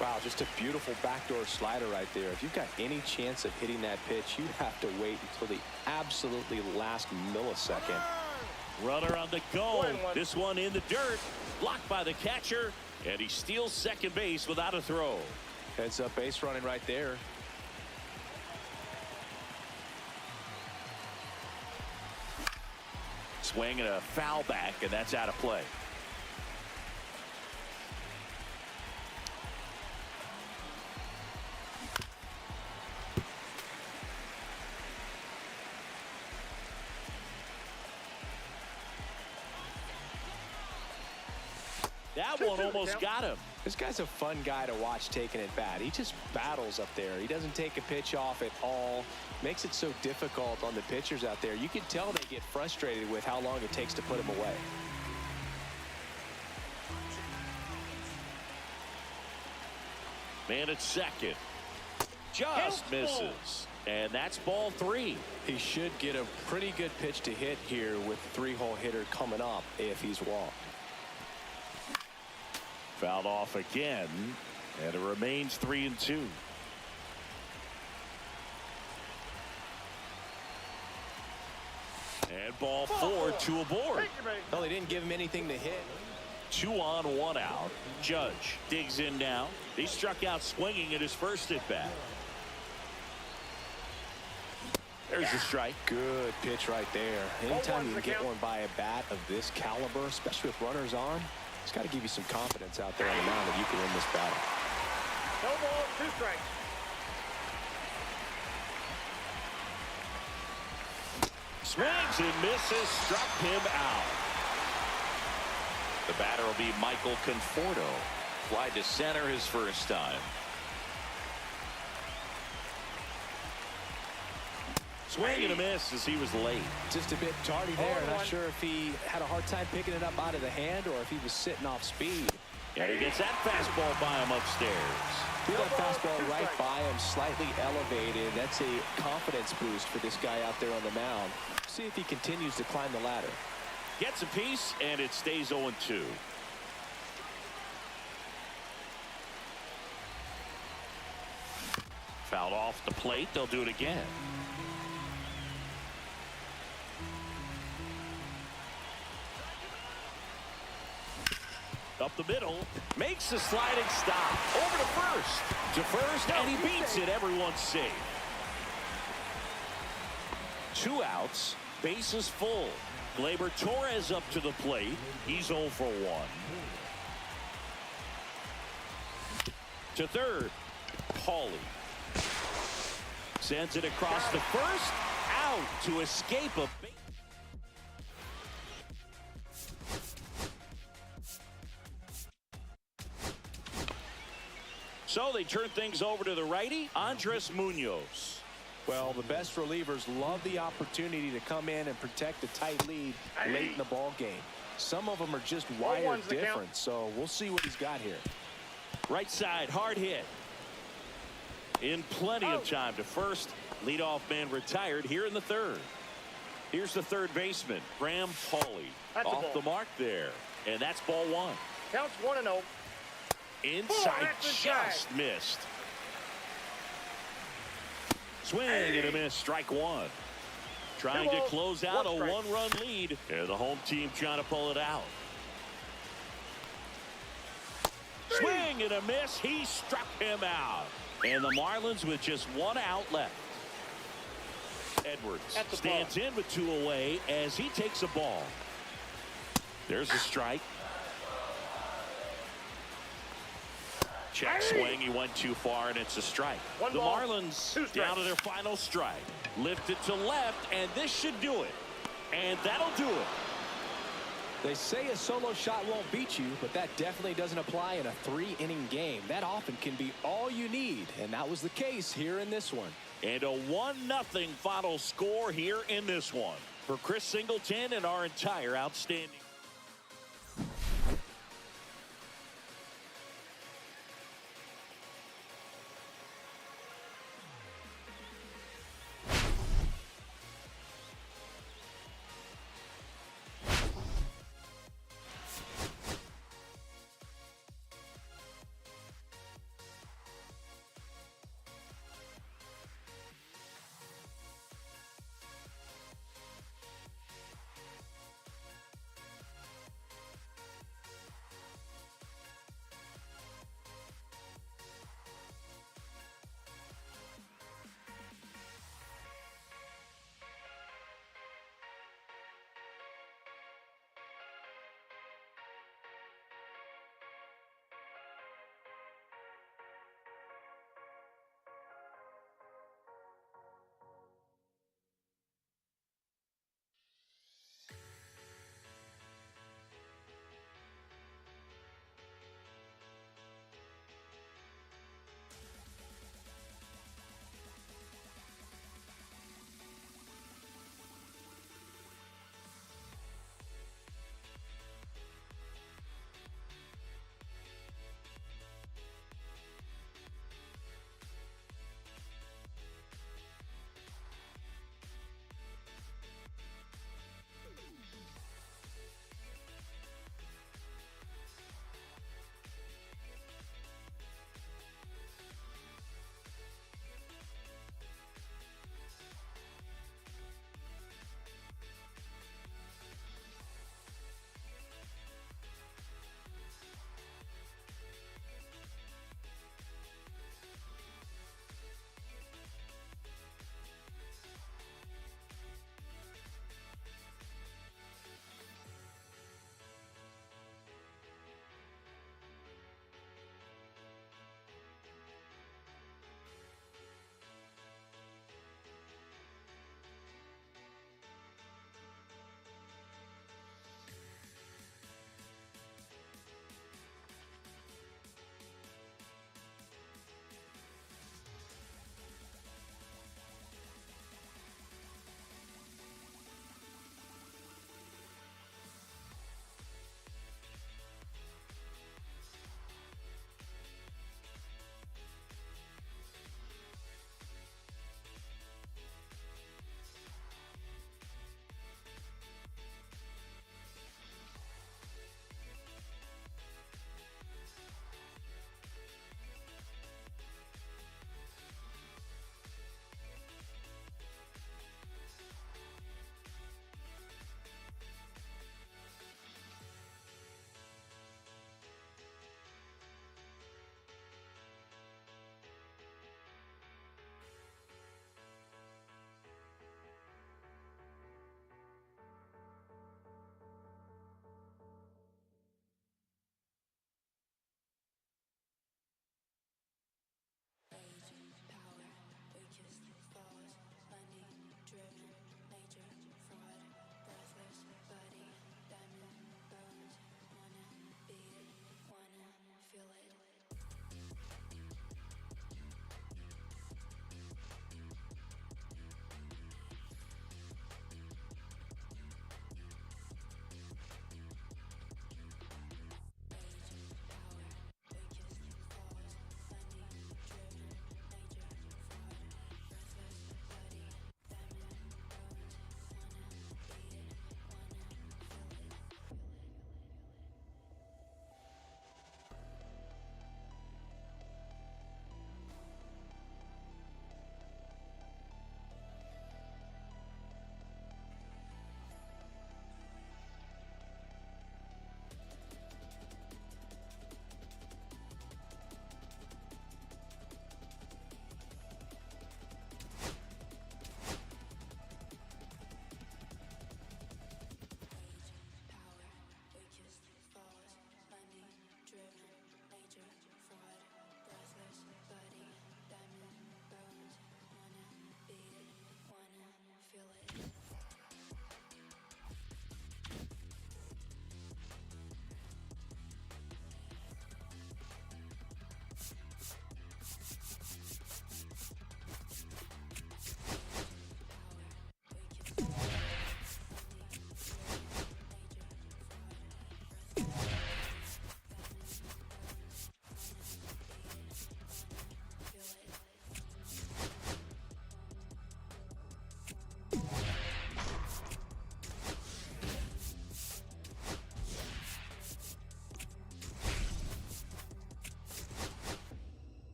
Wow, just a beautiful backdoor slider right there. If you've got any chance of hitting that pitch, you have to wait until the absolutely last millisecond. Runner on the go. 1-1. This one in the dirt. Blocked by the catcher. And he steals second base without a throw. Heads up base running right there. Swing and a foul back, and that's out of play. That one almost got him. This guy's a fun guy to watch taking at bat. He just battles up there. He doesn't take a pitch off at all. Makes it so difficult on the pitchers out there. You can tell they get frustrated with how long it takes to put him away. Man at second. Just misses. And that's ball 3. He should get a pretty good pitch to hit here with the 3-hole hitter coming up if he's walked. Fouled off again, and it remains 3-2. And ball 4, 2 aboard. Well, they didn't give him anything to hit. 2 on, 1 out. Judge digs in now. He struck out swinging at his first at bat. There's a strike. Good pitch right there. Anytime you can get one by a bat of this caliber, especially with runners on, it's got to give you some confidence out there on the mound that you can win this battle. No ball, 2 strikes. Swings and misses, struck him out. The batter will be Michael Conforto. Fly to center his first time. Swing and a miss as he was late. Just a bit tardy there. 0-1. Not sure if he had a hard time picking it up out of the hand or if he was sitting off speed. And he gets that fastball by him upstairs. Feel that fastball right by him, slightly elevated. That's a confidence boost for this guy out there on the mound. See if he continues to climb the ladder. Gets a piece, and it stays 0-2. Fouled off the plate. They'll do it again. Up the middle, makes the sliding stop. Over to first, and he beats it. Everyone's safe. 2 outs, bases full. Gleyber Torres up to the plate. He's 0 for 1. To third, Paulie. Sends it across the first, out to escape a base. So they turn things over to the righty, Andres Munoz. Well, the best relievers love the opportunity to come in and protect a tight lead late in the ball game. Some of them are just wired different, so we'll see what he's got here. Right side, hard hit. In plenty of time to first. Leadoff man retired here in the third. Here's the third baseman, Graham Paulie. That's a Off ball. the mark there. And that's ball 1. Counts 1-0. Inside, that's inside. just missed. Swing and a miss, strike 1. Trying to close out a 1-run lead. And the home team trying to pull it out. Swing and a miss. He struck him out. And the Marlins with just 1 out left. Edwards stands in with 2 away as he takes a ball. There's a strike. Check swing. He went too far, and it's a strike. One The ball, Marlins 2 strikes. down to their final strike. Lifted to left, and this should do it. And that'll do it. They say a solo shot won't beat you, but that definitely doesn't apply in a 3-inning game. That often can be all you need, and that was the case here in this one. And a 1-0 final score here in this one. For Chris Singleton and our entire outstanding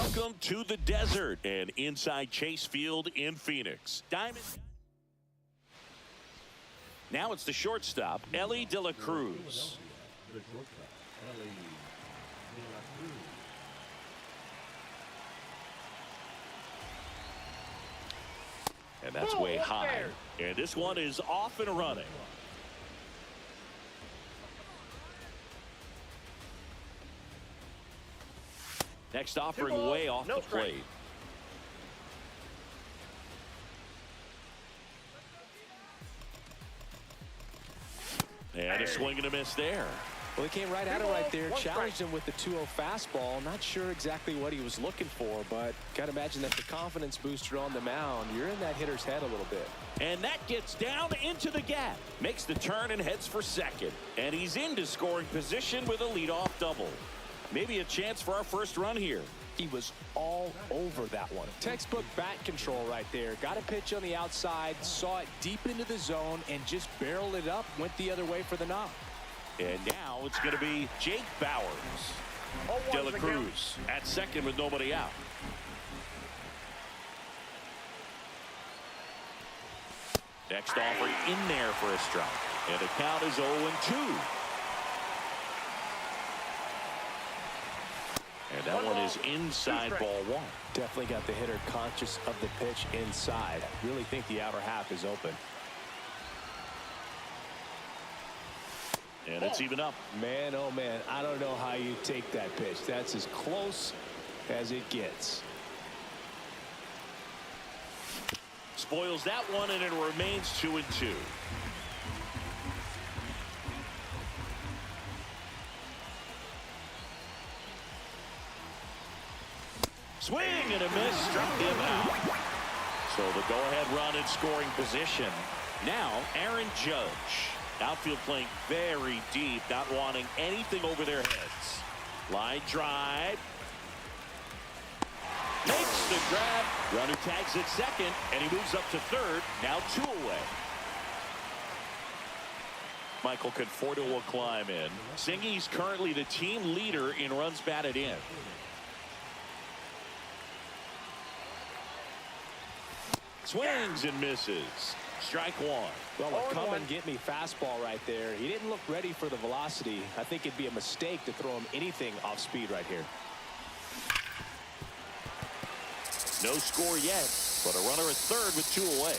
Welcome to the desert and inside Chase Field in Phoenix. Diamond. Now it's the shortstop, Ellie De La Cruz. And that's way high. And this one is off and running. Next offering way off the plate. And a swing and a miss there. Well, he came right at him right there, challenged him with the 2-0 fastball. Not sure exactly what he was looking for, but got to imagine that the confidence booster on the mound. You're in that hitter's head a little bit. And that gets down into the gap. Makes the turn and heads for second. And he's into scoring position with a leadoff double. Maybe a chance for our first run here. He was all over that one. Textbook bat control right there. Got a pitch on the outside, saw it deep into the zone, and just barreled it up, went the other way for the knock. And now it's going to be Jake Bauers. De La Cruz at second with nobody out. Next offering in there for a strike. And the count is 0-2. And that one is inside ball one. Definitely got the hitter conscious of the pitch inside. Really think the outer half is open. And it's even up. Man, oh man, I don't know how you take that pitch. That's as close as it gets. Spoils that one, and it remains 2-2. Swing and a miss, struck him out. So the go-ahead run in scoring position. Now Aaron Judge. Outfield playing very deep, not wanting anything over their heads. Line drive. Makes the grab. Runner tags at second, and he moves up to third. Now 2 away. Michael Conforto will climb in. Singy's currently the team leader in runs batted in. Swings and misses. Strike one. Well, a come and get me fastball right there. He didn't look ready for the velocity. I think it'd be a mistake to throw him anything off speed right here. No score yet, but a runner at third with 2 away.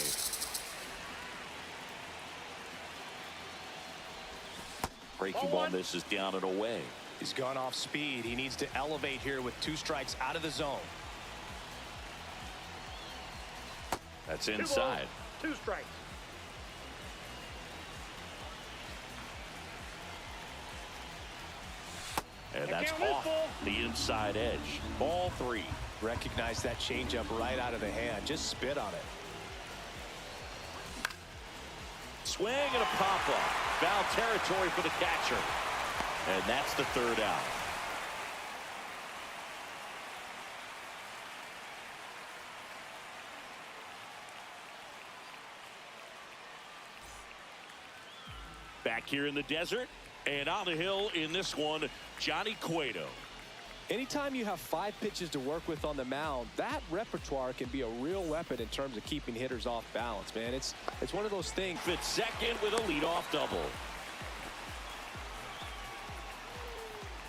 Breaking ball misses down and away. He's gone off speed. He needs to elevate here with 2 strikes out of the zone. That's inside. 2 strikes. And that's off the inside edge. Ball 3. Recognize that changeup right out of the hand. Just spit on it. Swing and a pop-up. Foul territory for the catcher. And that's the 3rd out. Back here in the desert, and on the hill in this one, Johnny Cueto. Anytime you have 5 pitches to work with on the mound, that repertoire can be a real weapon in terms of keeping hitters off balance, man. It's one of those things. Fits second with a leadoff double.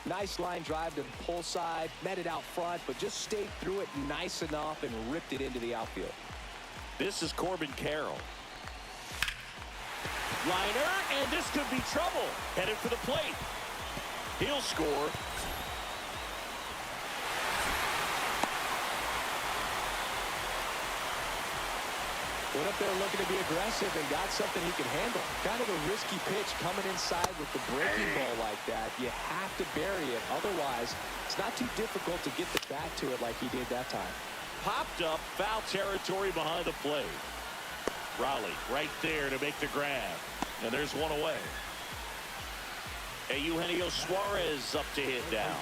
Nice line drive to the pull side, met it out front, but just stayed through it nice enough and ripped it into the outfield. This is Corbin Carroll. Liner, and this could be trouble. Headed for the plate. He'll score. Went up there looking to be aggressive and got something he can handle. Kind of a risky pitch coming inside with the breaking ball like that. You have to bury it. Otherwise, it's not too difficult to get the bat to it like he did that time. Popped up, foul territory behind the plate. Raleigh right there to make the grab. And there's one away. Eugenio Suarez up to hit down.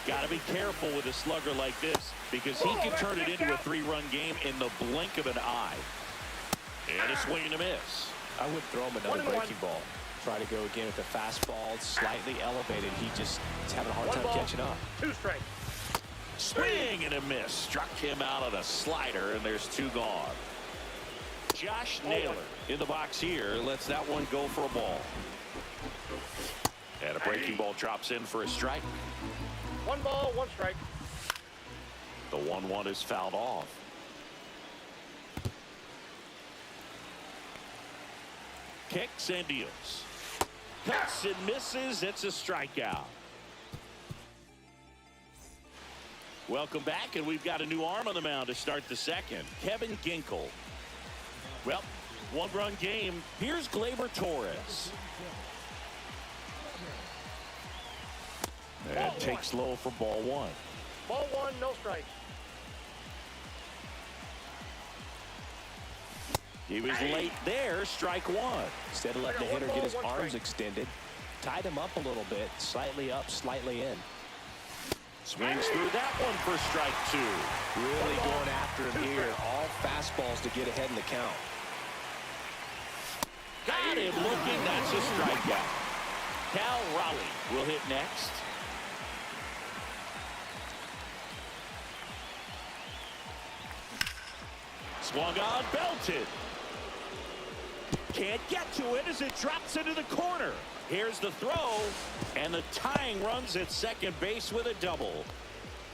Got to be careful with a slugger like this because he can turn it into a 3-run game in the blink of an eye. And a swing and a miss. I would throw him another breaking ball. Try to go again with the fastball, slightly elevated. He just is having a hard time catching up. 2 strikes. Swing and a miss. Struck him out on a slider, and there's 2 gone. Josh Naylor in the box here lets that one go for a ball. And a breaking ball drops in for a strike. 1 ball, 1 strike. The 1-1 is fouled off. Kicks and deals. Cuts and misses. It's a strikeout. Welcome back, and we've got a new arm on the mound to start the second. Kevin Ginkel. Well, 1-run game. Here's Gleyber Torres. And takes low for ball 1. Ball 1, no strike. He was late there. Strike 1. Instead of letting the hitter get his arms extended, tied him up a little bit, slightly up, slightly in. Swings through that one for strike 2. Really going after him here. All fastballs to get ahead in the count. Got him looking. That's a strikeout. Cal Raleigh will hit next. Swung on, belted. Can't get to it as it drops into the corner. Here's the throw, and the tying runs at second base with a double.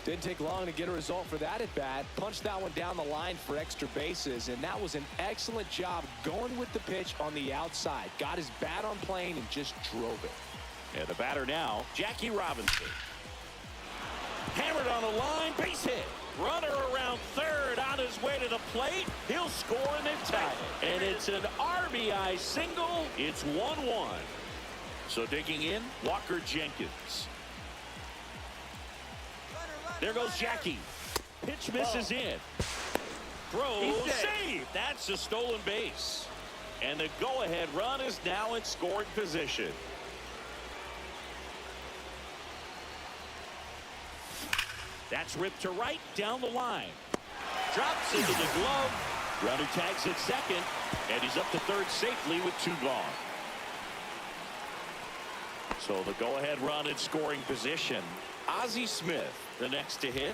Didn't take long to get a result for that at bat. Punched that one down the line for extra bases, and that was an excellent job going with the pitch on the outside. Got his bat on plane and just drove it. And the batter now, Jackie Robinson. Hammered on the line, base hit. Runner around third on his way to the plate. He'll score and then tie it. And it's an RBI single. It's 1-1. So digging in, Walker Jenkins. There goes Jackie. Pitch misses in. Throw save. That's a stolen base. And the go-ahead run is now in scoring position. That's ripped to right down the line. Drops into the glove. Runner tags at second, and he's up to third safely with 2 gone. So the go-ahead run in scoring position. Ozzie Smith, the next to hit.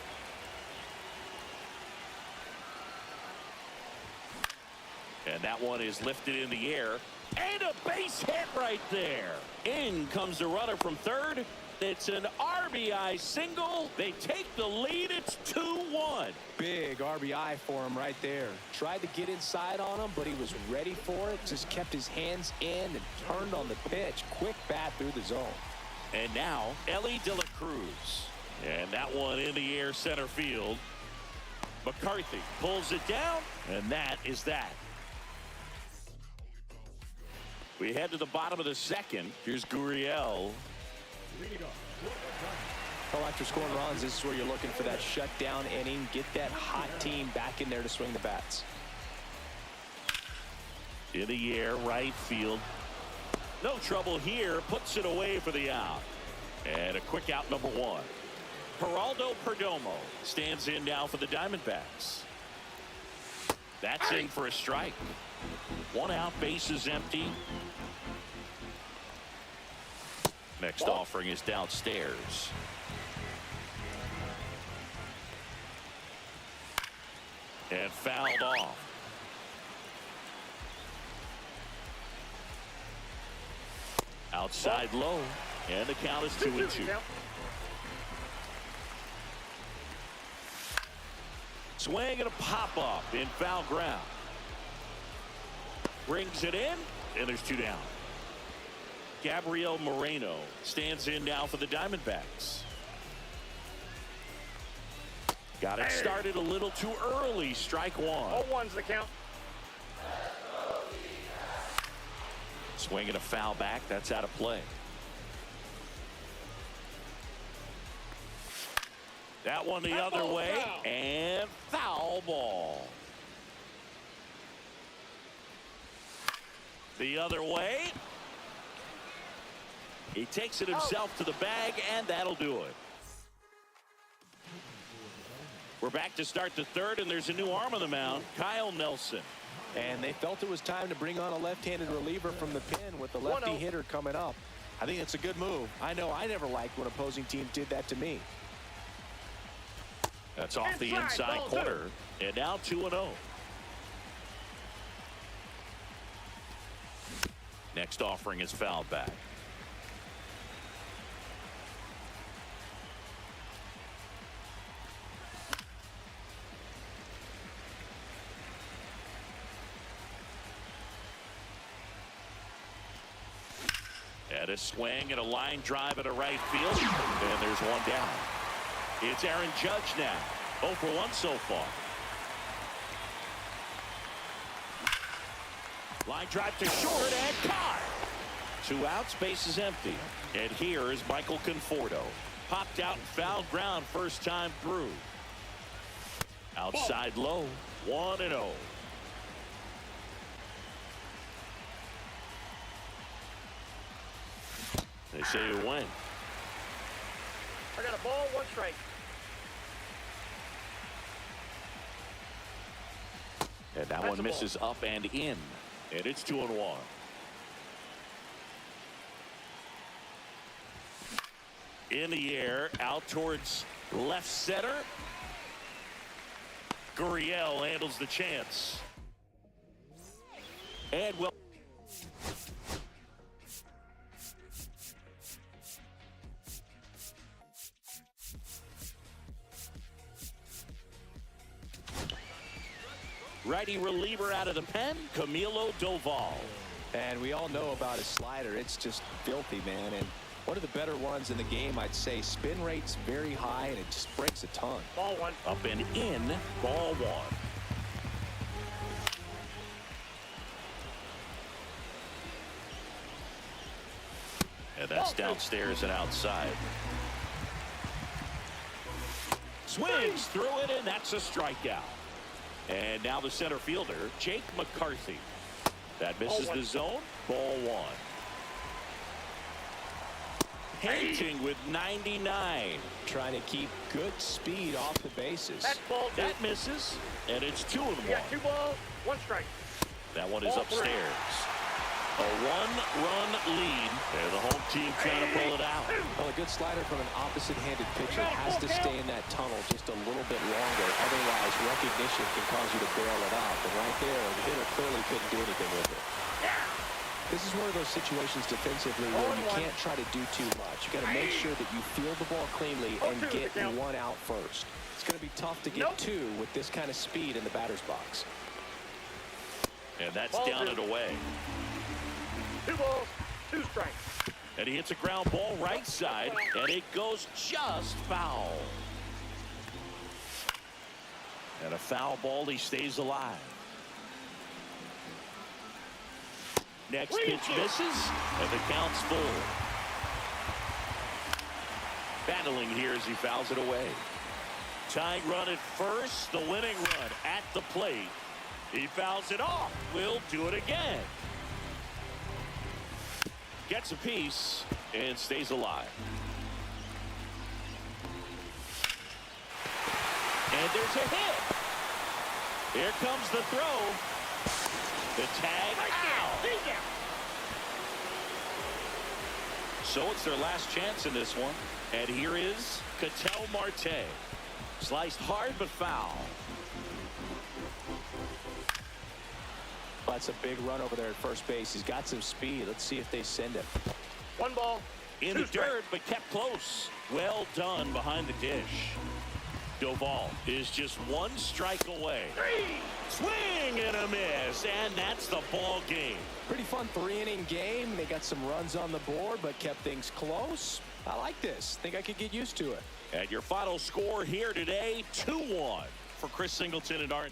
And that one is lifted in the air. And a base hit right there. In comes the runner from third. It's an RBI single. They take the lead. It's 2-1. Big RBI for him right there. Tried to get inside on him, but he was ready for it. Just kept his hands in and turned on the pitch. Quick bat through the zone. And now, Ellie De La Cruz. And that one in the air center field. McCarthy pulls it down, and that is that. We head to the bottom of the second. Here's Gurriel. Well, after scoring runs, this is where you're looking for that shutdown inning. Get that hot team back in there to swing the bats. In the air, right field. No trouble here. Puts it away for the out. And a quick out, number 1. Geraldo Perdomo stands in now for the Diamondbacks. That's in for a strike. 1 out, base is empty. Next offering is downstairs. And fouled off. Outside low, and the count is 2-2. Swing and a pop-up in foul ground. Brings it in, and there's 2 down. Gabriel Moreno stands in now for the Diamondbacks. Got it started a little too early. Strike 1. 0-1's the count. Swing and a foul back. That's out of play. That one the other way. Foul. And foul ball. The other way. He takes it himself to the bag, and that'll do it. We're back to start the third, and there's a new arm on the mound, Kyle Nelson. And they felt it was time to bring on a left-handed reliever from the pen with the lefty hitter coming up. I think it's a good move. I know I never liked when opposing teams did that to me. That's off the Inside, inside ball corner. And now 2-0. Next offering is fouled back. And a swing and a line drive at a right field. And there's one down. It's Aaron Judge now. 0 for 1 so far. Line drive to short and caught. 2 outs, base is empty. And here is Michael Conforto. Popped out and foul ground first time through. Outside low. 1-0. They say you win. I got a ball, 1 strike. And that That's one a misses up and in. And it's 2-1. In the air, out towards left center. Gurriel handles the chance. And well. Righty reliever out of the pen, Camilo Doval. And we all know about his slider. It's just filthy, man. And one of the better ones in the game, I'd say. Spin rate's very high, and it just breaks a ton. Ball 1. Up and in, ball 1. And that's downstairs and outside. Swings through it, and that's a strikeout. And now the center fielder, Jake McCarthy. That misses the zone. Ball 1. Painting with 99. Trying to keep good speed off the bases. That's ball 2. That misses, and it's 2-1. You got 2 balls, 1 strike. That one is Ball 3. upstairs. A 1-run lead, and the home team trying to pull it out. Well, a good slider from an opposite-handed pitcher has to stay in that tunnel just a little bit longer. Otherwise, recognition can cause you to bail it out. And right there, the hitter clearly couldn't do anything with it. This is one of those situations defensively where you can't try to do too much. You got to make sure that you field the ball cleanly and get 1 out first. It's going to be tough to get 2 with this kind of speed in the batter's box. And that's down and away. 2 balls, 2 strikes. And he hits a ground ball right side, and it goes just foul. And a foul ball, he stays alive. Next pitch misses, and the count's full. Battling here as he fouls it away. Tying run at first, the winning run at the plate. He fouls it off. Will do it again. Gets a piece and stays alive. And there's a hit. Here comes the throw. The tag out. So it's their last chance in this one. And here is Ketel Marte. Sliced hard but foul. That's a big run over there at first base. He's got some speed. Let's see if they send him. 1 ball. In the dirt, but kept close. Well done behind the dish. Doval is just 1 strike away. 3. Swing and a miss, and that's the ball game. Pretty fun 3-inning game. They got some runs on the board, but kept things close. I like this. Think I could get used to it. And your final score here today, 2-1 for Chris Singleton and Art.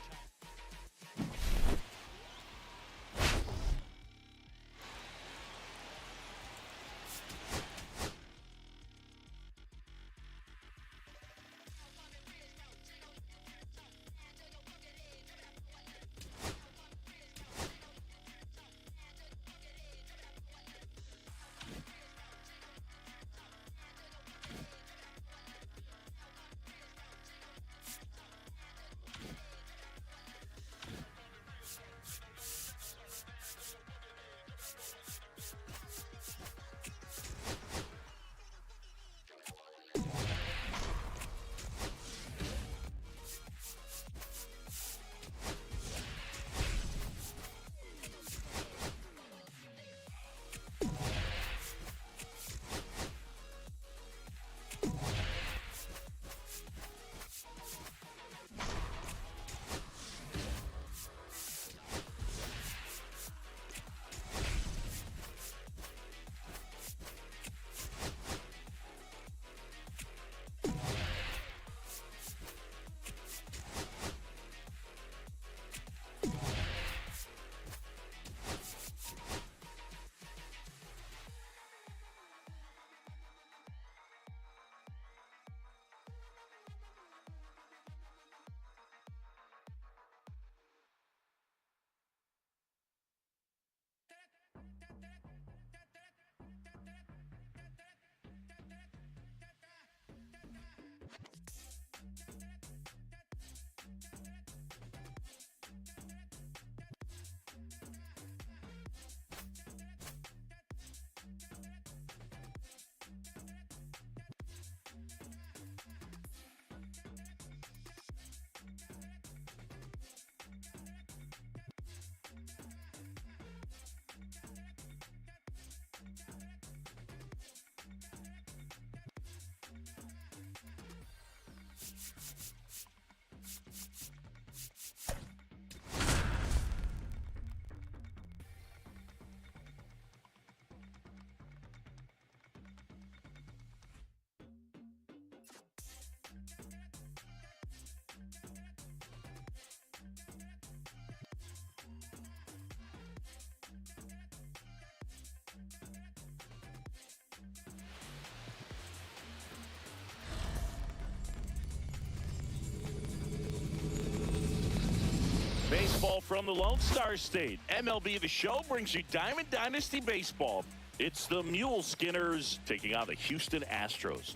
Baseball from the Lone Star State. MLB The Show brings you Diamond Dynasty Baseball. It's the Mule Skinners taking on the Houston Astros.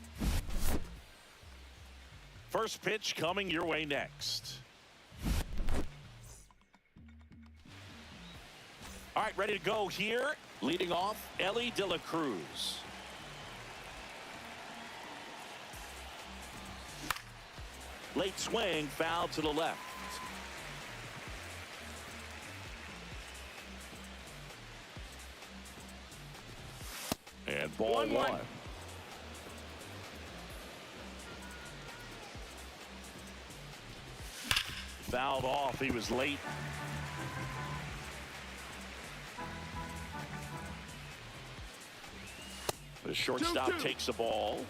First pitch coming your way next. All right, ready to go here. Leading off, Ellie De La Cruz. Late swing, foul to the left. And ball 1. Fouled off. He was late. The shortstop takes the ball.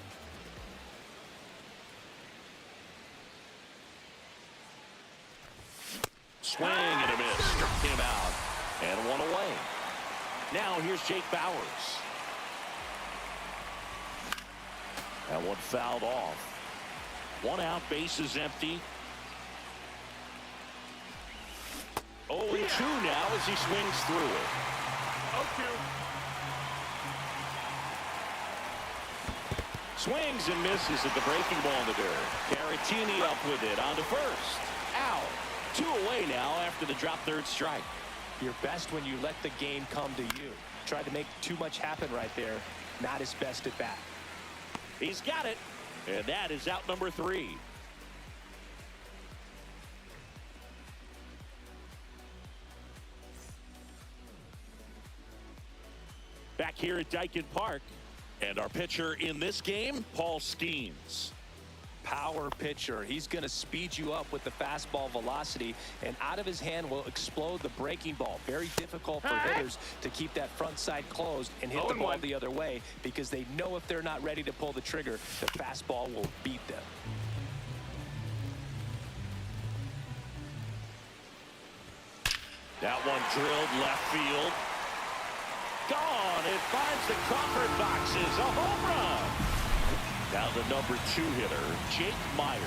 Swing and a miss. Struck him out. And one away. Now here's Jake Bauers. That one fouled off. 1 out, bases empty. 0-2 now as he swings through it. 0-2. Swings and misses at the breaking ball in the dirt. Caratini up with it on to first. Out. 2 away now after the drop third strike. You're best when you let the game come to you. Tried to make too much happen right there. Not his best at bat. He's got it. And that is out number 3. Back here at Daikin Park. And our pitcher in this game, Paul Skeens. Power pitcher. He's going to speed you up with the fastball velocity, and out of his hand will explode the breaking ball. Very difficult for hitters to keep that front side closed and hit the ball the other way, because they know if they're not ready to pull the trigger, the fastball will beat them. That one drilled left field. Gone. It finds the Crawford boxes. A home run. Now the number 2 hitter, Jake Myers.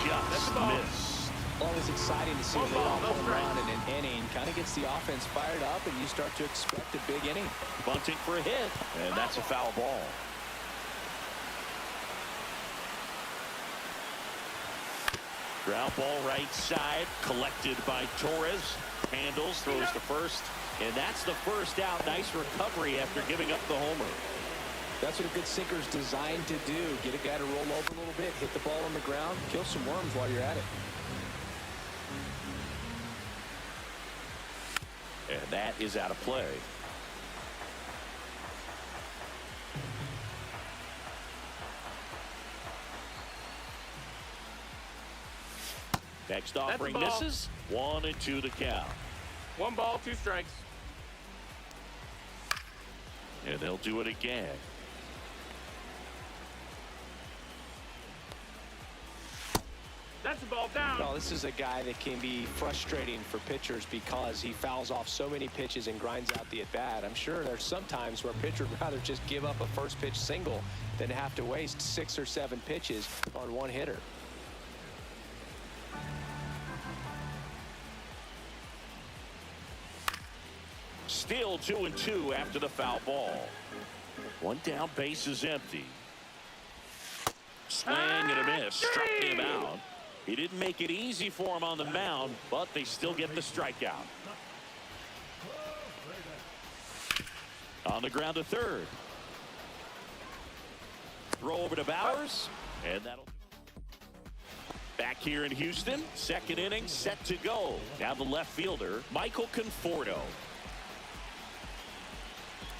Just missed. Always exciting to see a leadoff home run in an inning. Kind of gets the offense fired up, and you start to expect a big inning. Bunting for a hit, and that's a foul ball. Ground ball right side, collected by Torres. Handles, throws to first. And that's the first out. Nice recovery after giving up the homer. That's what a good sinker is designed to do. Get a guy to roll over a little bit, hit the ball on the ground, kill some worms while you're at it. And that is out of play. Next offering misses. 1-2 to count. 1 ball, 2 strikes. And they'll do it again. That's a ball down. Well, this is a guy that can be frustrating for pitchers because he fouls off so many pitches and grinds out the at-bat. I'm sure there's some times where a pitcher would rather just give up a first pitch single than have to waste 6 or 7 pitches on one hitter. Still 2-2 after the foul ball. 1 down, base is empty. Swing and a miss. Struck him out. He didn't make it easy for him on the mound, but they still get the strikeout. On the ground to third. Throw over to Bauers, and that'll do it. Back here in Houston, second inning set to go. Now the left fielder, Michael Conforto.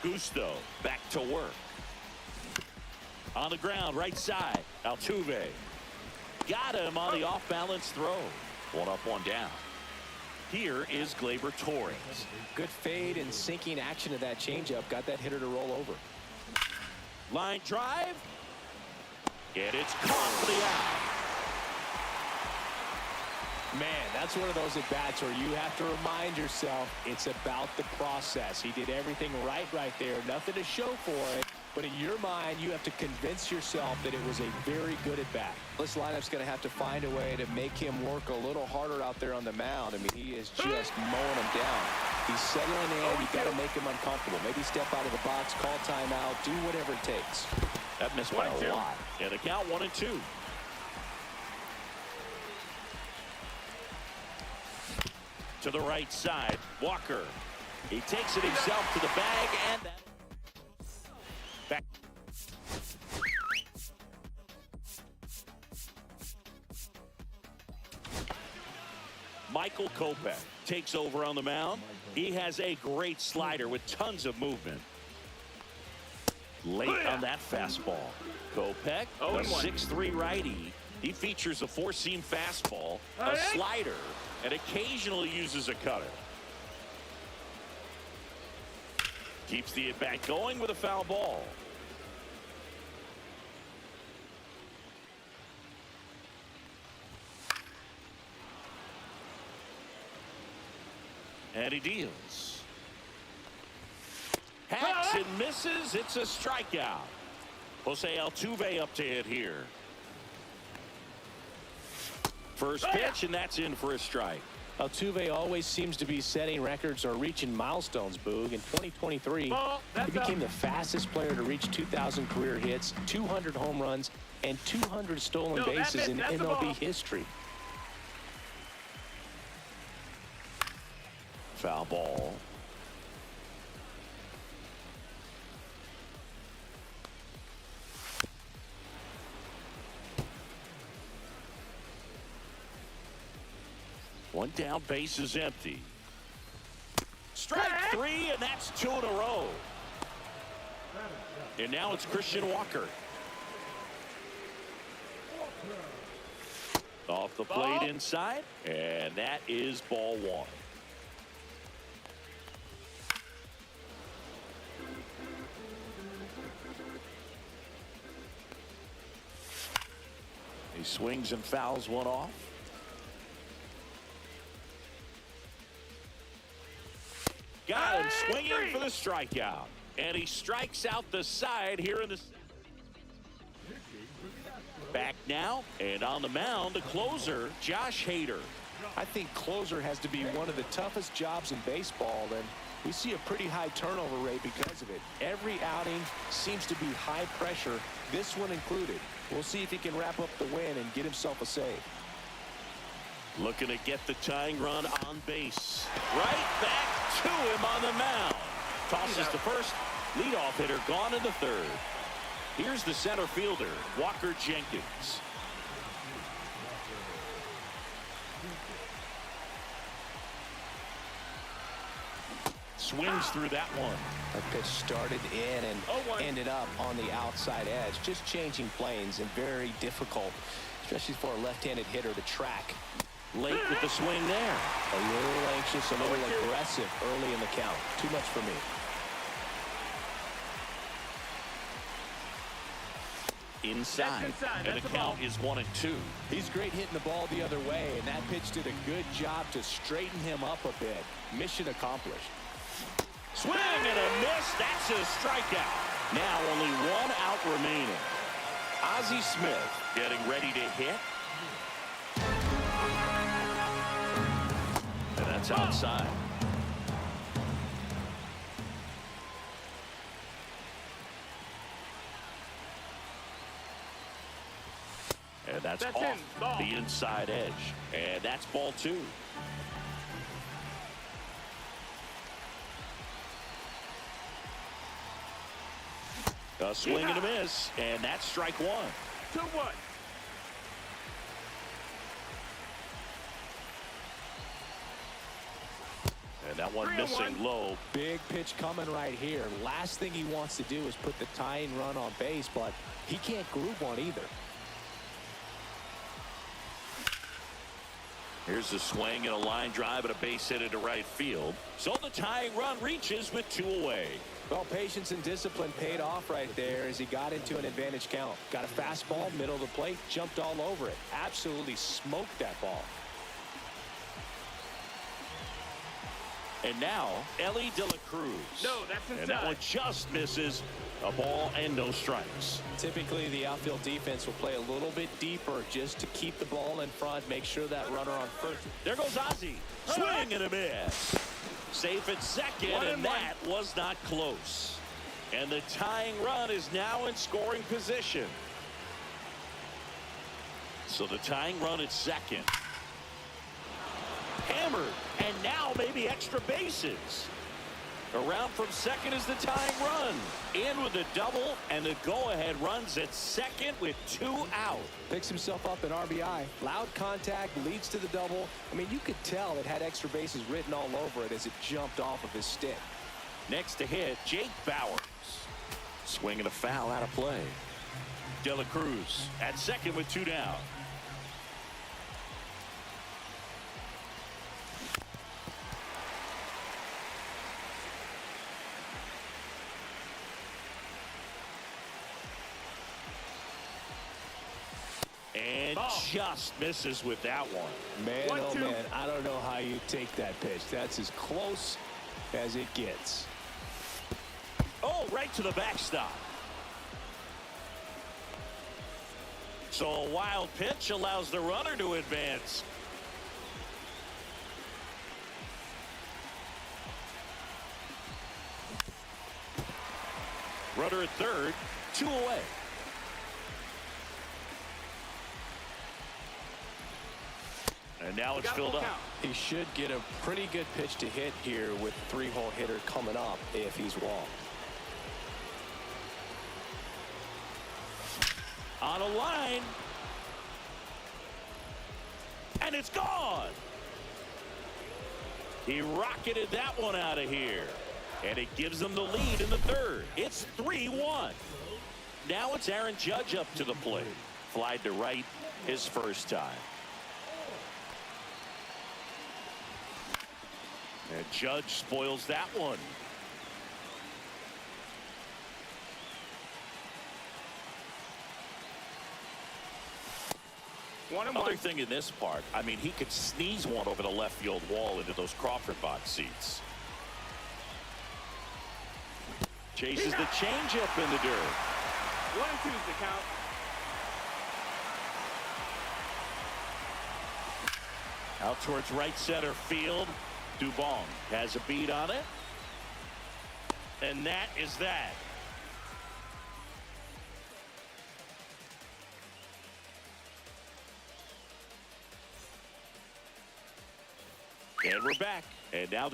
Gusto back to work. On the ground, right side, Altuve. Got him on the off-balance throw. 1 up, 1 down. Here is Gleyber Torres. Good fade and sinking action of that changeup. Got that hitter to roll over. Line drive. And it's caught for the out. Man, that's one of those at-bats where you have to remind yourself it's about the process. He did everything right there. Nothing to show for it. but in your mind, you have to convince yourself that it was a very good at-bat. This lineup's going to have to find a way to make him work a little harder out there on the mound. I mean, he is just mowing him down. He's settling in. You've got to make him uncomfortable. Maybe step out of the box, call timeout, do whatever it takes. That missed by a lot. And a count 1-2. To the right side, Walker. He takes it himself to the bag, and that back. Michael Kopech takes over on the mound. He has a great slider with tons of movement. Late on that fastball. Kopech, a 6'3" righty. He features a four-seam fastball, a slider, and occasionally uses a cutter. Keeps the at-bat going with a foul ball. And he deals. Hacks and misses. It's a strikeout. Jose Altuve up to hit here. First pitch, and that's in for a strike. Altuve always seems to be setting records or reaching milestones, Boog. In 2023, he became the fastest player to reach 2,000 career hits, 200 home runs, and 200 stolen bases in MLB history. Foul ball. One down, base is empty. Strike three, and that's 2 in a row. And now it's Christian Walker. Off the plate inside, and that is ball one. He swings and fouls one off. Got him swinging for the strikeout. And he strikes out the side here in the... Back now, and on the mound, the closer, Josh Hader. I think closer has to be one of the toughest jobs in baseball, and we see a pretty high turnover rate because of it. Every outing seems to be high pressure, this one included. We'll see if he can wrap up the win and get himself a save. Looking to get the tying run on base. Right back to him on the mound. Tosses to first. Leadoff hitter gone in the third. Here's the center fielder, Walker Jenkins. Swings through that one. That pitch started in and ended up on the outside edge. Just changing planes and very difficult, especially for a left-handed hitter to track. Late with the swing there. A little anxious, a little aggressive early in the count. Too much for me. Inside, and the count is 1-2. He's great hitting the ball the other way, and that pitch did a good job to straighten him up a bit. Mission accomplished. Swing and a miss. That's a strikeout. Now only one out remaining. Ozzie Smith getting ready to hit. And that's outside. And that's off the inside edge. And that's ball two. A swing and a miss. And that's strike one. 2-1. And that one missing low. Big pitch coming right here. Last thing he wants to do is put the tying run on base, but he can't groove one either. Here's a swing and a line drive and a base hit into right field. So the tying run reaches with 2 away. Well, patience and discipline paid off right there as he got into an advantage count. Got a fastball, middle of the plate, jumped all over it. Absolutely smoked that ball. And now, Ellie De La Cruz. No, that's inside. And that one just misses. A ball and no strikes. Typically, the outfield defense will play a little bit deeper just to keep the ball in front, make sure that runner on first. There goes Ozzie. Swing and a miss. Safe at second, and that was not close. And the tying run is now in scoring position. So the tying run at second. Hammered, and now maybe extra bases. Around from second is the tying run. In with a double, and the go-ahead runs at second with 2 out. Picks himself up an RBI. Loud contact, leads to the double. I mean, you could tell it had extra bases written all over it as it jumped off of his stick. Next to hit, Jake Bauers. Swinging a foul out of play. De La Cruz at second with 2 down. And just misses with that one. Man, 1-2. oh man, I don't know how you take that pitch. That's as close as it gets. Oh, right to the backstop. So a wild pitch allows the runner to advance. Runner at third, 2 away. And now it's filled up. He should get a pretty good pitch to hit here with 3-hole hitter coming up if he's walked. On a line. And it's gone. He rocketed that one out of here. And it gives them the lead in the third. It's 3-1. Now it's Aaron Judge up to the plate. Flied to right his first time. And Judge spoils that one. Other thing in this part, I mean, he could sneeze one over the left field wall into those Crawford box seats. Chases the changeup in the dirt. 1-2 is the count. Out towards right center field. Dubon has a beat on it. And that is that. And we're back. And now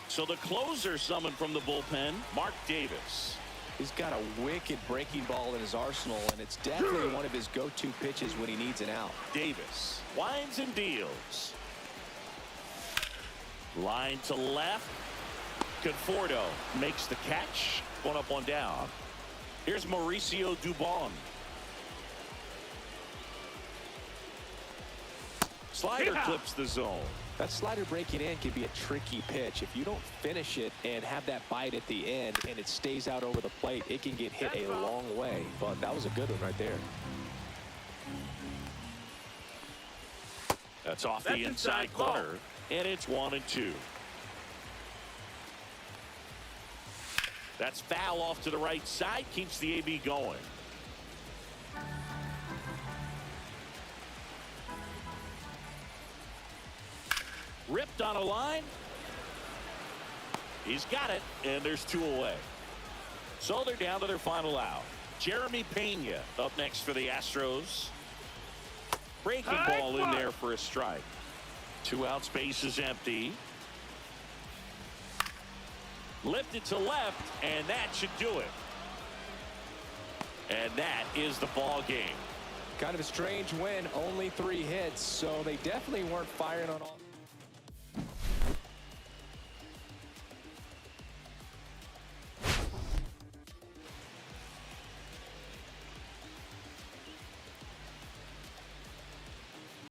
So the closer summoned from the bullpen, Mark Davis. He's got a wicked breaking ball in his arsenal, and it's definitely one of his go-to pitches when he needs an out. Davis winds and deals. Line to left. Conforto makes the catch. 1 up, 1 down. Here's Mauricio Dubon. Slider clips the zone. That slider breaking in can be a tricky pitch. If you don't finish it and have that bite at the end and it stays out over the plate, it can get hit a long way. But that was a good one right there. That's off the inside corner, and it's 1-2. That's foul off to the right side, keeps the AB going. Ripped on a line. He's got it, and there's 2 away. So they're down to their final out. Jeremy Pena up next for the Astros. Breaking ball in there for a strike. 2 outs, base is empty. Lifted to left, and that should do it. And that is the ball game. Kind of a strange win, only 3 hits, so they definitely weren't firing on all.